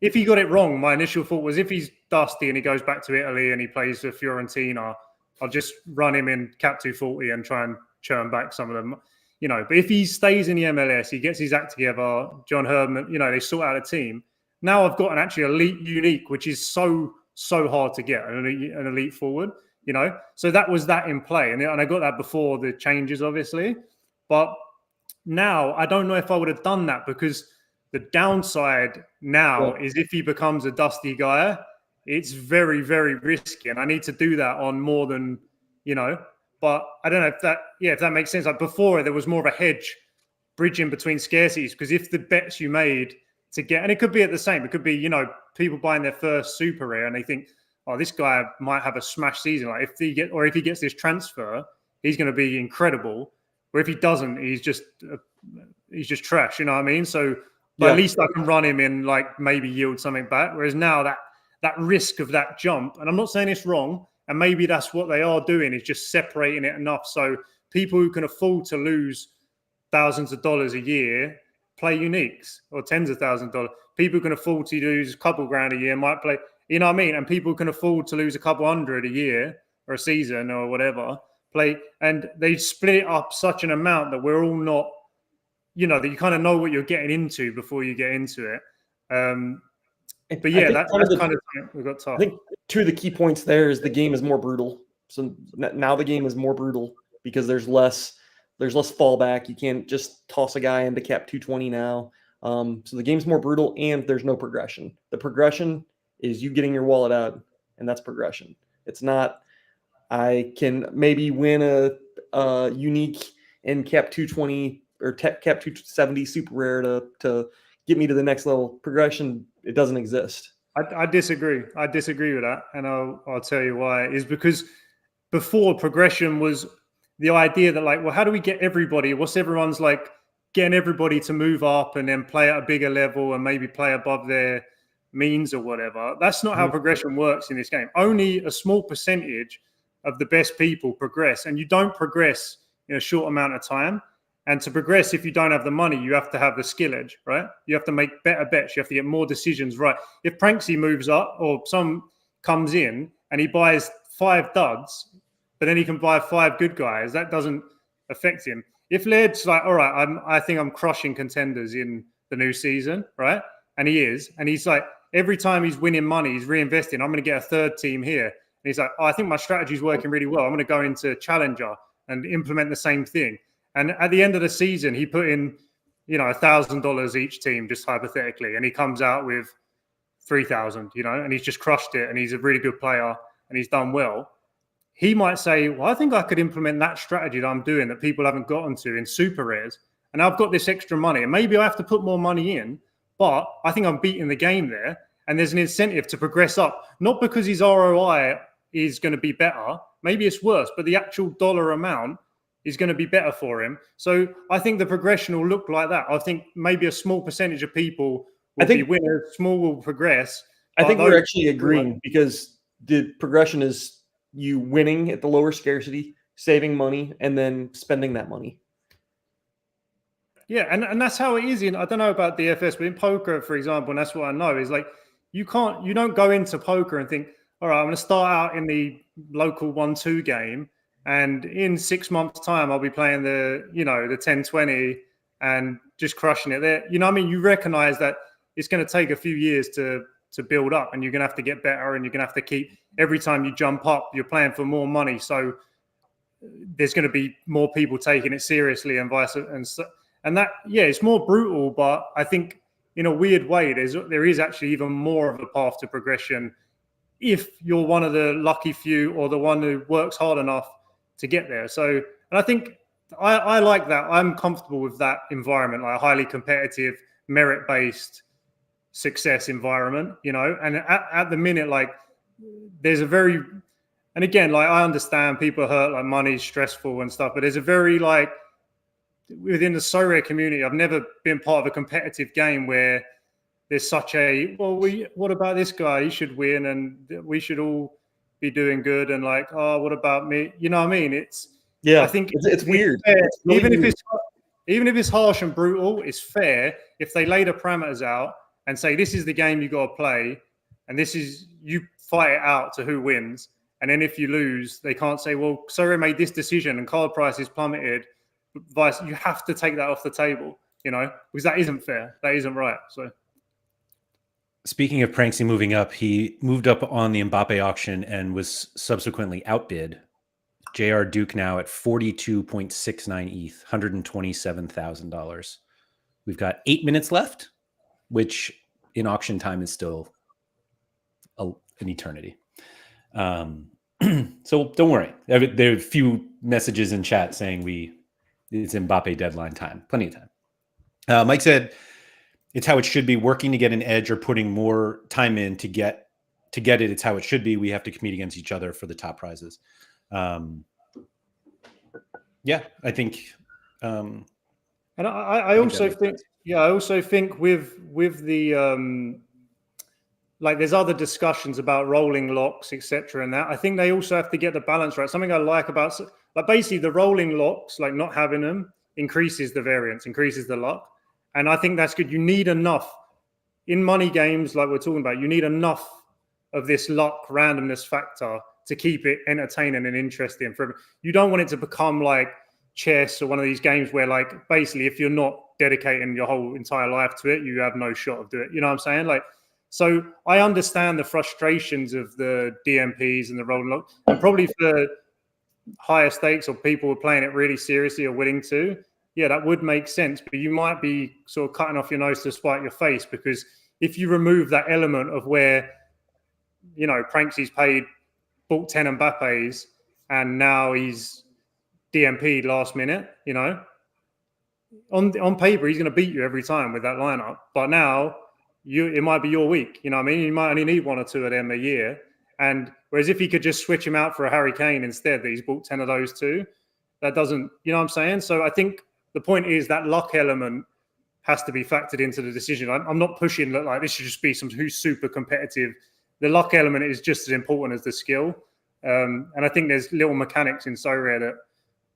if he got it wrong, my initial thought was, if he's dusty and he goes back to Italy and he plays for Fiorentina, I'll just run him in cap 240 and try and churn back some of them, But if he stays in the MLS, he gets his act together, John Herdman, they sort out a team. Now I've got an actually elite unique, which is so hard to get, an elite forward, So that was that in play. And I got that before the changes, obviously. But now I don't know if I would have done that, because the downside now is if he becomes a dusty guy, it's very, very risky. And I need to do that on more than, but I don't know if that makes sense. Like before, there was more of a hedge bridging between scarcities, because if the bets you made to get, and it could be at the same, it could be, people buying their first super rare and they think, oh, this guy might have a smash season. Like if he gets this transfer, he's going to be incredible. Or if he doesn't, he's just trash. You know what I mean? So at least I can run him in, like maybe yield something back. Whereas now that risk of that jump, and I'm not saying it's wrong, and maybe that's what they are doing, is just separating it enough so people who can afford to lose thousands of dollars a year play uniques, or tens of thousands of dollars. People who can afford to lose a couple grand a year might play, you know what I mean? And people who can afford to lose a couple hundred a year or a season or whatever play, and they split it up such an amount that we're all not, that you kind of know what you're getting into before you get into it. But yeah, that's kind of we got tough. I think two of the key points there is the game is more brutal. So now the game is more brutal because there's less fallback. You can't just toss a guy into cap 220 now. So the game's more brutal, and there's no progression. The progression is you getting your wallet out, and that's progression. It's not, I can maybe win a unique in cap 220 or cap 270 super rare to get me to the next level. Progression, it doesn't exist. I disagree. I disagree with that, and I'll tell you why. Is because before, progression was the idea that, like, well, how do we get everybody? What's everyone's like getting everybody to move up and then play at a bigger level and maybe play above their means or whatever? That's not how progression works in this game. Only a small percentage of the best people progress, and you don't progress in a short amount of time. And to progress, if you don't have the money, you have to have the skill edge, right? You have to make better bets. You have to get more decisions right. If Pranksy moves up or some comes in and he buys 5 duds, but then he can buy 5 good guys, that doesn't affect him. If Laird's like, all right, I think I'm crushing contenders in the new season, right? And he is. And he's like, every time he's winning money, he's reinvesting. I'm going to get a third team here. And he's like, oh, I think my strategy is working really well. I'm going to go into Challenger and implement the same thing. And at the end of the season, he put in, $1,000 each team, just hypothetically, and he comes out with 3,000, and he's just crushed it, and he's a really good player, and he's done well. He might say, well, I think I could implement that strategy that I'm doing that people haven't gotten to in super rares, and I've got this extra money, and maybe I have to put more money in, but I think I'm beating the game there, and there's an incentive to progress up, not because his ROI is going to be better, maybe it's worse, but the actual dollar amount is going to be better for him. So I think the progression will look like that. I think maybe a small percentage of people will be winners, small will progress. I think we're actually agreeing, because the progression is you winning at the lower scarcity, saving money, and then spending that money. Yeah, and that's how it is in, I don't know about DFS, but in poker, for example, and that's what I know, is like you don't go into poker and think, all right, I'm going to start out in the local 1-2 game, and in 6 months' time, I'll be playing the 10-20 and just crushing it there. You know what I mean? You recognize that it's going to take a few years to build up, and you're going to have to get better, and you're going to have to keep, every time you jump up, you're playing for more money. So there's going to be more people taking it seriously, and vice versa. And that, yeah, it's more brutal, but I think in a weird way, there is actually even more of a path to progression if you're one of the lucky few or the one who works hard enough to get there. So, and I think I like that. I'm comfortable with that environment, like a highly competitive, merit-based success environment, and at the minute, like there's a very, and again, like I understand people are hurt, like money's stressful and stuff, but there's a very, like, within the Sorare community, I've never been part of a competitive game where there's such a, what about this guy? He should win, and we should all be doing good. And like, oh, what about me? You know what I mean? I think it's weird. It's really even if it's harsh and brutal, it's fair if they lay the parameters out and say, this is the game you got to play, and this is, you fight it out to who wins. And then if you lose, they can't say, well, Sorare made this decision and card prices plummeted. You have to take that off the table, because that isn't fair. That isn't right. So, speaking of Pranksy moving up, he moved up on the Mbappe auction and was subsequently outbid. JR Duke now at 42.69 ETH, $127,000. We've got 8 minutes left, which in auction time is still an eternity. So don't worry. There are a few messages in chat saying it's Mbappe deadline time. Plenty of time. Mike said it's how it should be. Working to get an edge or putting more time in to get it. It's how it should be. We have to compete against each other for the top prizes. Yeah, I think. And I also think with the like there's other discussions about rolling locks, etc. And that I think they also have to get the balance right. Something I like about, like, basically the rolling locks, like not having them increases the variance, increases the luck. And I think that's good. You need enough in money games, like we're talking about, you need enough of this luck randomness factor to keep it entertaining and interesting for everyone. You don't want it to become like chess or one of these games where, like, basically if you're not dedicating your whole entire life to it, you have no shot of doing it. You know what I'm saying? Like, so I understand the frustrations of the DMPs and the rolling lock, and probably for higher stakes or people who are playing it really seriously or willing to, yeah, that would make sense. But you might be sort of cutting off your nose to spite your face, because if you remove that element of where, Pranksy's bought 10 Mbappes and now he's DMP'd last minute, on paper, he's going to beat you every time with that lineup. But now it might be your week. You know what I mean? You might only need 1 or 2 of them a year. And whereas if he could just switch him out for a Harry Kane instead, that he's bought 10 of those too, that doesn't, you know what I'm saying? So I think the point is that luck element has to be factored into the decision. I'm not pushing that like this should just be who's super competitive. The luck element is just as important as the skill. And I think there's little mechanics in Sorare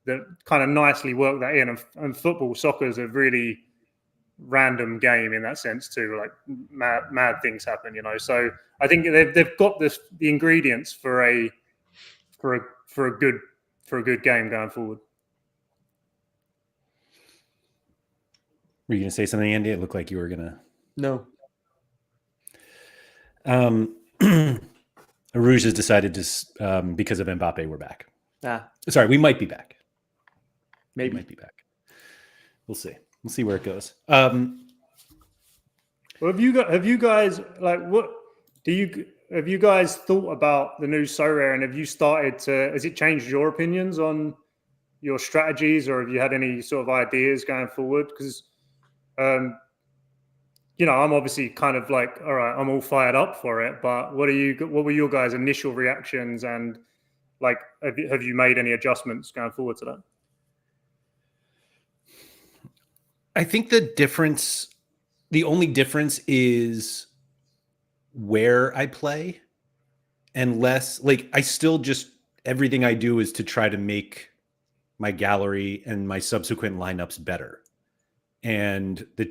that kind of nicely work that in. And soccer is a really random game in that sense too. Like mad things happen, So I think they've got the ingredients for a good game going forward. Were you going to say something, Andy? It looked like you were going to. No. Rouge has decided to, because of Mbappe, we're back. Sorry, we might be back. Maybe. We might be back. We'll see. We'll see where it goes. Well, have you guys, like, what have you guys thought about the new Sorare, and have you has it changed your opinions on your strategies, or have you had any sort of ideas going forward? Because, I'm obviously kind of like, all right, I'm all fired up for it, but what were your guys' initial reactions, and like, have you made any adjustments going forward to that? I think the only difference is where I play, and less like I still just everything I do is to try to make my gallery and my subsequent lineups better. And the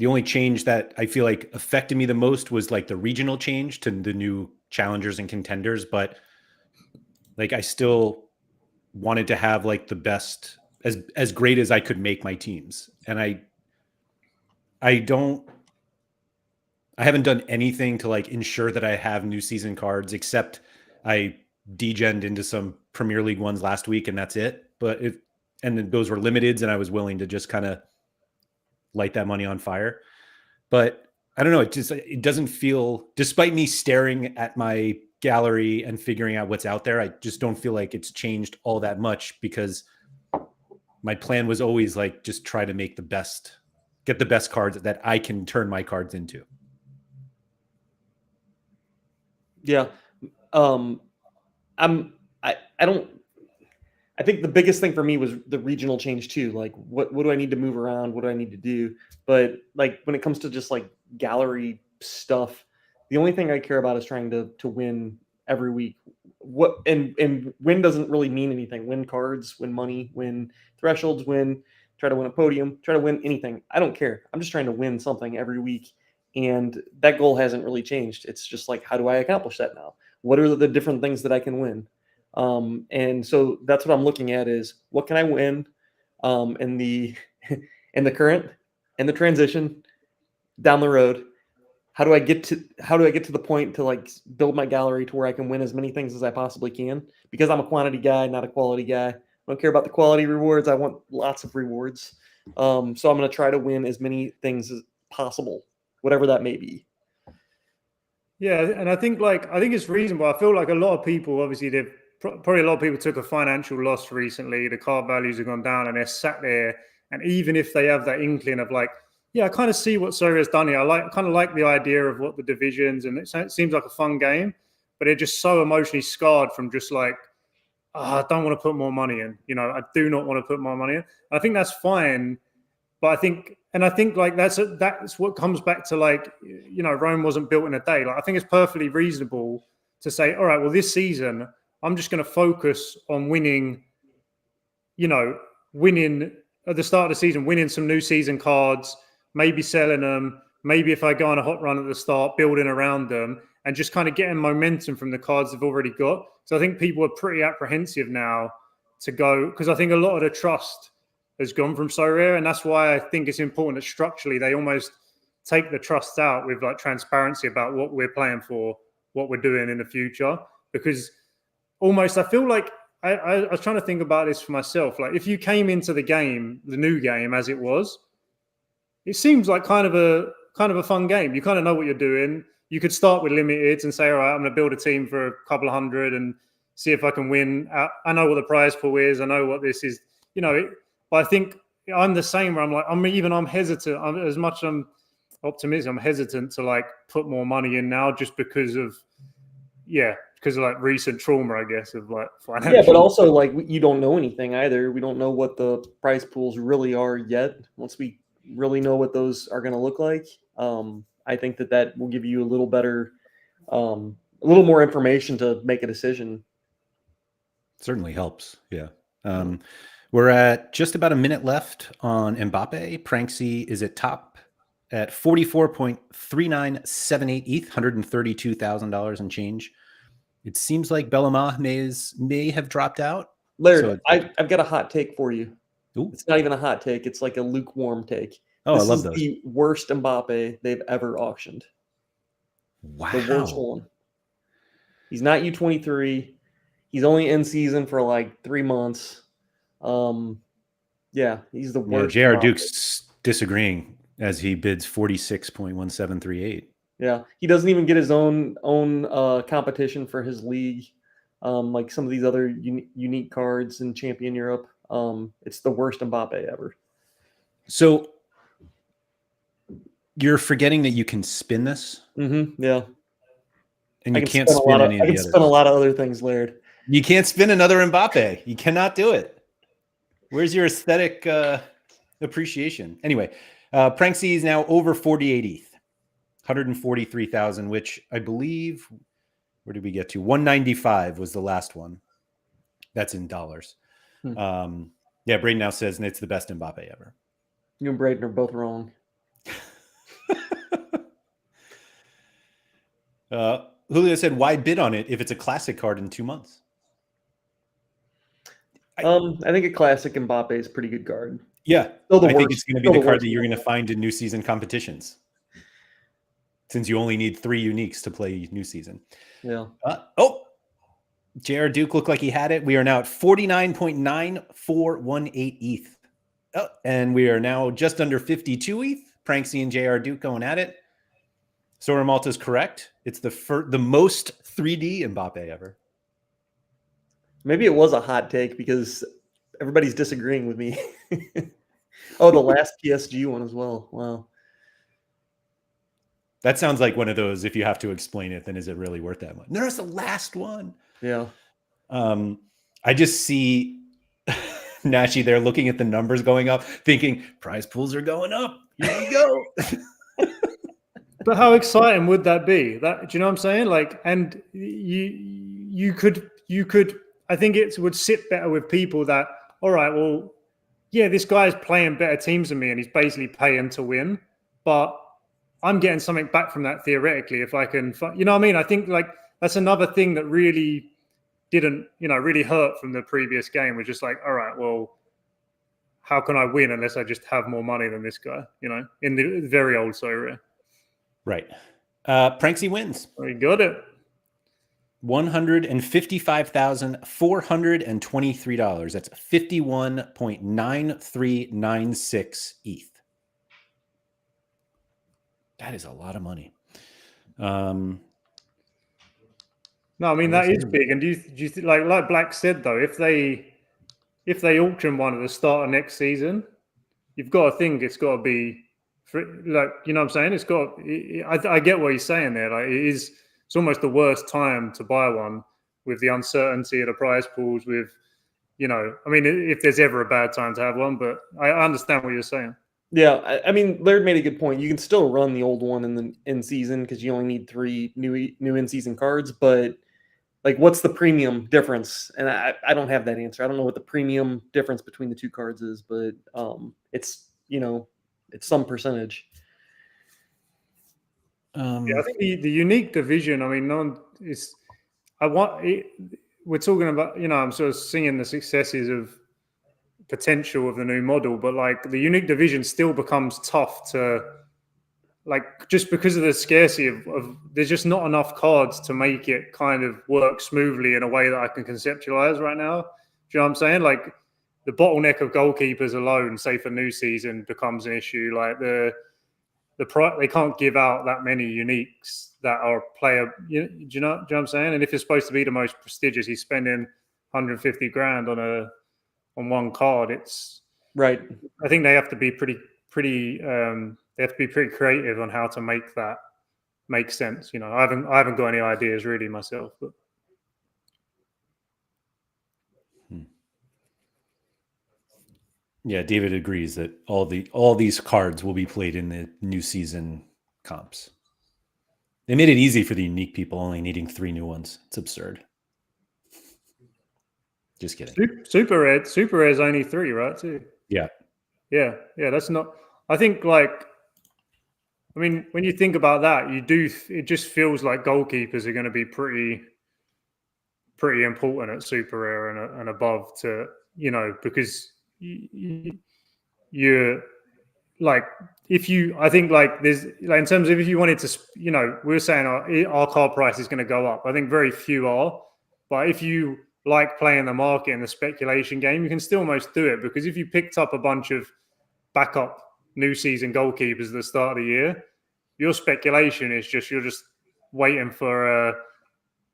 only change that I feel like affected me the most was like the regional change to the new challengers and contenders. But like I still wanted to have like the best, as great as I could make my teams. And I haven't done anything to like ensure that I have new season cards, except I degened into some Premier League ones last week, and that's it. And then those were limiteds, and I was willing to just kind of light that money on fire. But I don't know. It doesn't feel, despite me staring at my gallery and figuring out what's out there, I just don't feel like it's changed all that much, because my plan was always like, just try to make get the best cards that I can turn my cards into. Yeah. I think the biggest thing for me was the regional change too. Like what do I need to move around? What do I need to do? But like when it comes to just like gallery stuff, the only thing I care about is trying to win every week. And win doesn't really mean anything. Win cards, win money, win thresholds, try to win a podium, try to win anything. I don't care. I'm just trying to win something every week. And that goal hasn't really changed. It's just like, how do I accomplish that now? What are the different things that I can win? And so that's what I'm looking at is what can I win in the in the current, in the transition, down the road. How do I get to the point to like build my gallery to where I can win as many things as I possibly can? Because I'm a quantity guy, not a quality guy. I don't care about the quality rewards. I want lots of rewards. So I'm going to try to win as many things as possible, whatever that may be. Yeah, and I think it's reasonable. I feel like a lot of people, obviously, probably a lot of people took a financial loss recently. The card values have gone down, and they're sat there. And even if they have that inkling of like, yeah, I kind of see what Sorare's done here. I kind of like the idea of what the divisions, and it seems like a fun game, but they're just so emotionally scarred from just like, I don't want to put more money in. I do not want to put more money in. I think that's fine, but I think like that's what comes back to like, Rome wasn't built in a day. Like I think it's perfectly reasonable to say, all right, well, this season I'm just going to focus on winning at the start of the season, winning some new season cards, maybe selling them, maybe if I go on a hot run at the start, building around them, and just kind of getting momentum from the cards they've already got. So I think people are pretty apprehensive now to go, because I think a lot of the trust has gone from Sorare, and that's why I think it's important that structurally they almost take the trust out with like transparency about what we're playing for, what we're doing in the future. Because almost I feel like I was trying to think about this for myself. Like if you came into the game, the new game as it was, it seems like kind of a fun game. You kind of know what you're doing. You could start with limiteds and say, all right, I'm going to build a team for a couple of hundred and see if I can win. I know what the prize pool is. I know what this is. But I think I'm the same where I'm like, I'm hesitant. As much as I'm optimistic, I'm hesitant to like put more money in now just because of like recent trauma, I guess, of like financial. Yeah, but also like you don't know anything either. We don't know what the prize pools really are yet. Once we really know what those are going to look like, I think that will give you a little better, a little more information to make a decision. Certainly helps. Yeah. We're at just about a minute left on Mbappe. Pranksy is at top at 44.3978 ETH, $132,000 and change. It seems like Bellama may have dropped out. Laird, so I've got a hot take for you. Ooh. It's not even a hot take. It's like a lukewarm take. Oh, I love those. This is the worst Mbappe they've ever auctioned. Wow. The worst one. He's not U23. He's only in season for like 3 months. Yeah, he's the worst. Yeah, J.R. Duke's disagreeing as he bids 46.1738. Yeah, he doesn't even get his own competition for his league, like some of these other unique cards in Champion Europe. It's the worst Mbappe ever. So you're forgetting that you can spin this? Mm-hmm, yeah. And you can't spin any of the others. I can spin a lot of other things, Laird. You can't spin another Mbappe. You cannot do it. Where's your aesthetic appreciation? Anyway, Pranksy is now over 48 ETH, 143,000, which I believe, where did we get to? 195 was the last one. That's in dollars. Yeah, Braden now says it's the best Mbappe ever. You and Braden are both wrong. Julio said, why bid on it if it's a classic card in 2 months? I think a classic Mbappe is a pretty good card. Yeah, I think it's going to be the card that you're going to find in new season competitions, since you only need 3 uniques to play new season. Yeah. JR Duke looked like he had it. We are now at 49.9418 ETH. And we are now just under 52 ETH. Pranksy and JR Duke going at it. Sora Malta is correct. It's the most 3D Mbappe ever. Maybe it was a hot take because everybody's disagreeing with me. Oh, the last PSG one as well. Wow. That sounds like one of those, if you have to explain it, then is it really worth that much? There's the last one. Yeah. I just see Nashy there looking at the numbers going up, thinking prize pools are going up. Here we go. But how exciting would that be? That, do you know what I'm saying? Like, and you could. I think it would sit better with people that, all right, well, yeah, this guy's playing better teams than me, and he's basically paying to win, but I'm getting something back from that theoretically if I can. You know what I mean? I think like that's another thing that really didn't, really hurt from the previous game. Was just like, all right, well, how can I win unless I just have more money than this guy? In the very old Sorare. Right. Pranksy wins. We got it. $155,423. That's 51.9396 ETH. That is a lot of money. No, I mean that is big. And do you think, like Black said though, if they auction one at the start of next season, you've got to think it's got to be like, you know what I'm saying? It's got. I get what he's saying there. Like it's almost the worst time to buy one with the uncertainty of the prize pools. With, I mean, if there's ever a bad time to have one, but I understand what you're saying. Yeah, I mean, Laird made a good point. You can still run the old one in season because you only need 3 new in season cards. But like, what's the premium difference? And I don't have that answer. I don't know what the premium difference between the 2 cards is, but it's it's some percentage. Yeah, I think the unique division. I mean, we're talking about. I'm sort of seeing the successes of potential of the new model, but like the unique division still becomes tough to, like, just because of the scarcity of there's just not enough cards to make it kind of work smoothly in a way that I can conceptualize right now. Do you know what I'm saying? Like the bottleneck of goalkeepers alone, say for new season, becomes an issue. Like they can't give out that many uniques that are player. Do you know what I'm saying? And if it's supposed to be the most prestigious, he's spending 150 grand on one card. It's right. I think they have to be pretty. They have to be pretty creative on how to make that make sense. I haven't got any ideas really myself, but. Yeah, David agrees that all these cards will be played in the new season comps. They made it easy for the unique people, only needing 3 new ones. It's absurd. Just kidding. Super Rare is only 3, right? Too. Yeah. That's not. I think I mean, when you think about that, it just feels like goalkeepers are going to be pretty important at Super Rare and above to, because you're like, I think like there's like in terms of if you wanted to, we were saying our card price is going to go up. I think very few are, but if you like playing the market and the speculation game, you can still almost do it, because if you picked up a bunch of backup new season goalkeepers at the start of the year, your speculation is you're just waiting for a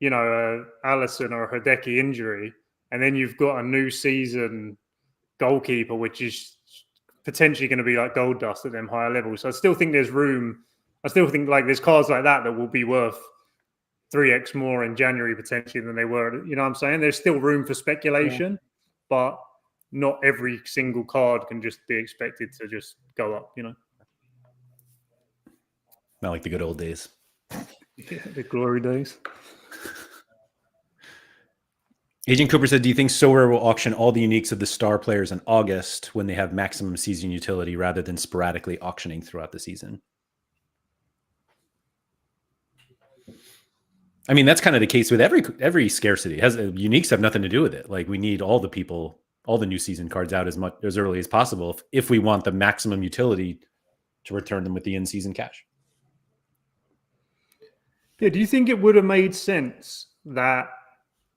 Alisson or a Hideki injury, and then you've got a new season goalkeeper, which is potentially going to be like gold dust at them higher levels. So I still think there's room. I still think like there's cards like that will be worth 3x more in January potentially than they were. You know what I'm saying? There's still room for speculation, but not every single card can just be expected to just go up, you know. Not like the good old days. Yeah, the glory days. Agent Cooper said, do you think Sorare will auction all the uniques of the star players in August when they have maximum season utility rather than sporadically auctioning throughout the season? I mean, that's kind of the case with every scarcity. Uniques have nothing to do with it. Like, we need all the people, all the new season cards out as early as possible if we want the maximum utility to return them with the in-season cash. Yeah, do you think it would have made sense that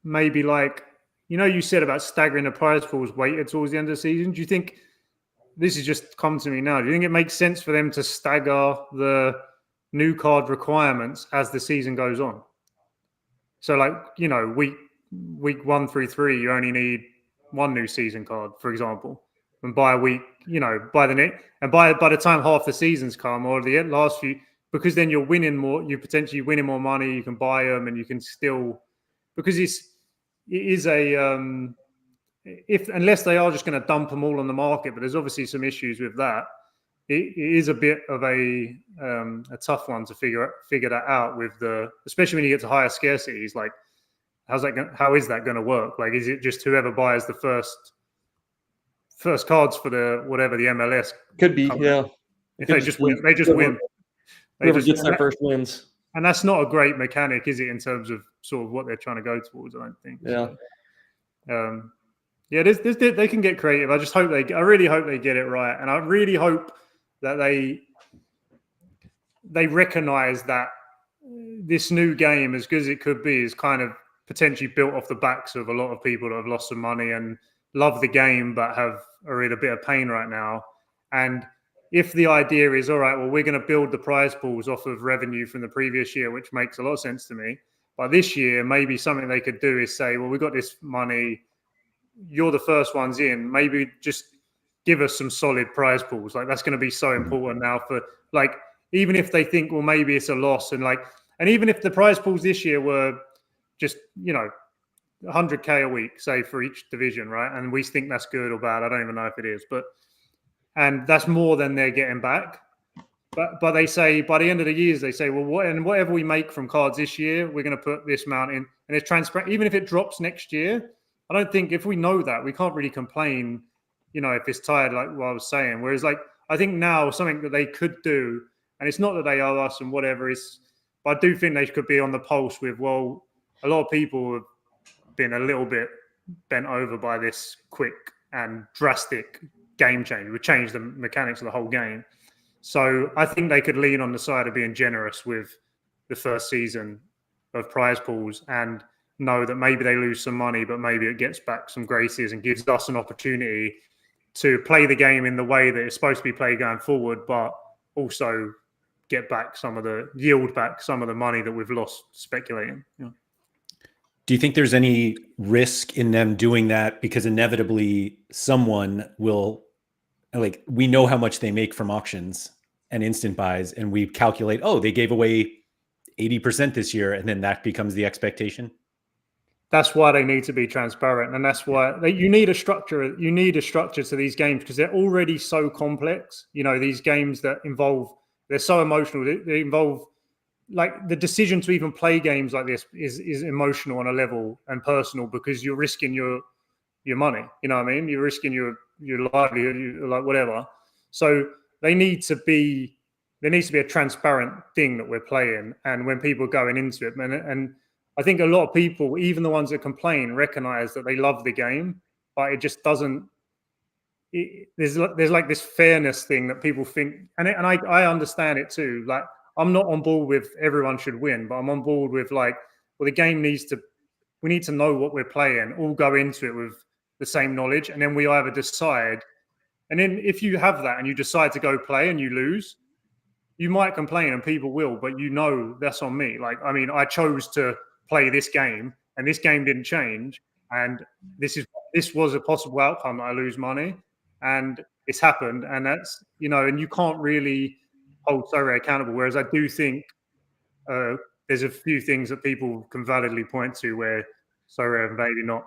maybe, like, you said about staggering the prize pools weighted towards the end of the season? Do you think, this has just come to me now, do you think it makes sense for them to stagger the new card requirements as the season goes on? So, like, week 1 through 3, you only need one new season card, for example. And by a week, by the time half the season's come, or the last few, because then you're winning more, you're potentially winning more money, you can buy them, and you can still, because it is a, unless they are just going to dump them all on the market, but there's obviously some issues with that. It is a bit of a tough one to figure that out with especially when you get to higher scarcities. Like, how is that going to work? Like, is it just whoever buys the first cards for the MLS Could be, yeah. They just win. They just win. Whoever gets their first wins. And that's not a great mechanic, is it, in terms of sort of what they're trying to go towards? I don't think. Yeah. So, yeah, they can get creative. I really hope they get it right, and I really hope that they recognize that this new game, as good as it could be, is kind of potentially built off the backs of a lot of people that have lost some money and love the game but are in a bit of pain right now. And if the idea is, all right, well, we're going to build the prize pools off of revenue from the previous year, which makes a lot of sense to me. But this year, maybe something they could do is say, well, we got this money, you're the first ones in, maybe just give us some solid prize pools. Like, that's going to be so important now for, like, even if they think, well, maybe it's a loss, and even if the prize pools this year were just, 100K a week, say, for each division, right? And we think that's good or bad. I don't even know if it is, and that's more than they're getting back. But they say, by the end of the years, they say, well, whatever we make from cards this year, we're going to put this amount in, and it's transparent. Even if it drops next year, I don't think, if we know that, we can't really complain, if it's tired, like what I was saying. Whereas, like, I think now something that they could do, and it's not that they owe us and whatever, but I do think they could be on the pulse with, well, a lot of people have been a little bit bent over by this quick and drastic game change. We changed the mechanics of the whole game. So I think they could lean on the side of being generous with the first season of prize pools and know that maybe they lose some money, but maybe it gets back some graces and gives us an opportunity to play the game in the way that it's supposed to be played going forward, but also yield back some of the money that we've lost speculating. Yeah. Do you think there's any risk in them doing that? Because inevitably someone will, like, we know how much they make from auctions and instant buys, and we calculate, oh, they gave away 80% this year, and then that becomes the expectation. That's why they need to be transparent, and that's why you need a structure. You need a structure to these games because they're already so complex. These games that they're so emotional. They involve, like, the decision to even play games like this is emotional on a level and personal, because you're risking your money. You know what I mean? You're risking your livelihood, like, whatever. So there needs to be a transparent thing that we're playing, and when people are going into it, and I think a lot of people, even the ones that complain, recognize that they love the game, but it just doesn't. There's like this fairness thing that people think, and I understand it too. Like, I'm not on board with everyone should win, but I'm on board with, like, well, the game we need to know what we're playing, all go into it with the same knowledge, and then we either decide. And then if you have that and you decide to go play and you lose, you might complain, and people will, but that's on me. Like, I mean, I chose to play this game, and this game didn't change, and this was a possible outcome that I lose money, and it's happened, and that's, and you can't really hold Sorare accountable. Whereas I do think there's a few things that people can validly point to where Sorare have maybe not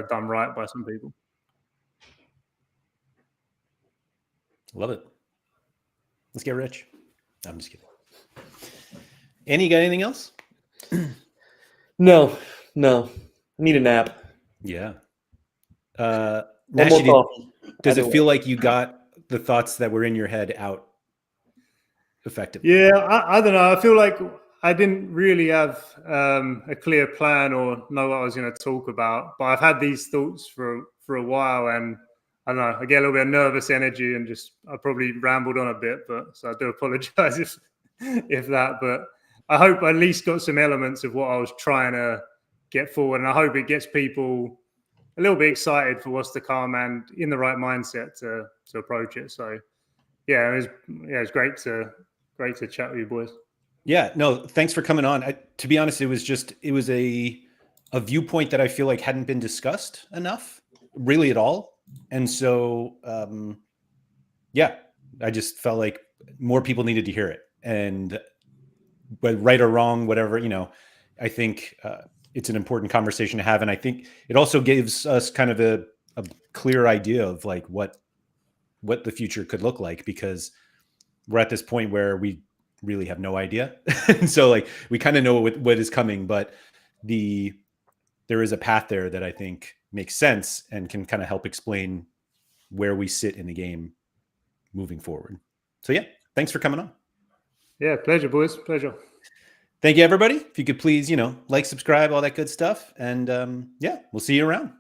done right by some people. Love it. Let's get rich. I'm just kidding. Annie, you got anything else? No. Need a nap. Yeah. One Nashy, more coffee. does it Either feel way. like you got the thoughts that were in your head out effectively? Yeah, I don't know. I feel like I didn't really have a clear plan or know what I was going to talk about, but I've had these thoughts for a while, and I don't know. I get a little bit of nervous energy, and just I probably rambled on a bit, but so I do apologize if that. But I hope I at least got some elements of what I was trying to get forward, and I hope it gets people a little bit excited for what's to come and in the right mindset to approach it. So yeah, it was great to chat with you boys. Yeah, no, thanks for coming on. To be honest, it was a viewpoint that I feel like hadn't been discussed enough, really at all. And so, yeah, I just felt like more people needed to hear it. And but right or wrong, whatever, I think it's an important conversation to have. And I think it also gives us kind of a clear idea of like what the future could look like, because we're at this point where we really have no idea. And so like we kind of know what is coming, but there is a path there that I think makes sense and can kind of help explain where we sit in the game moving forward. So yeah, thanks for coming on. Yeah, pleasure, boys. Pleasure. Thank you, everybody. If you could please, like, subscribe, all that good stuff. And yeah, we'll see you around.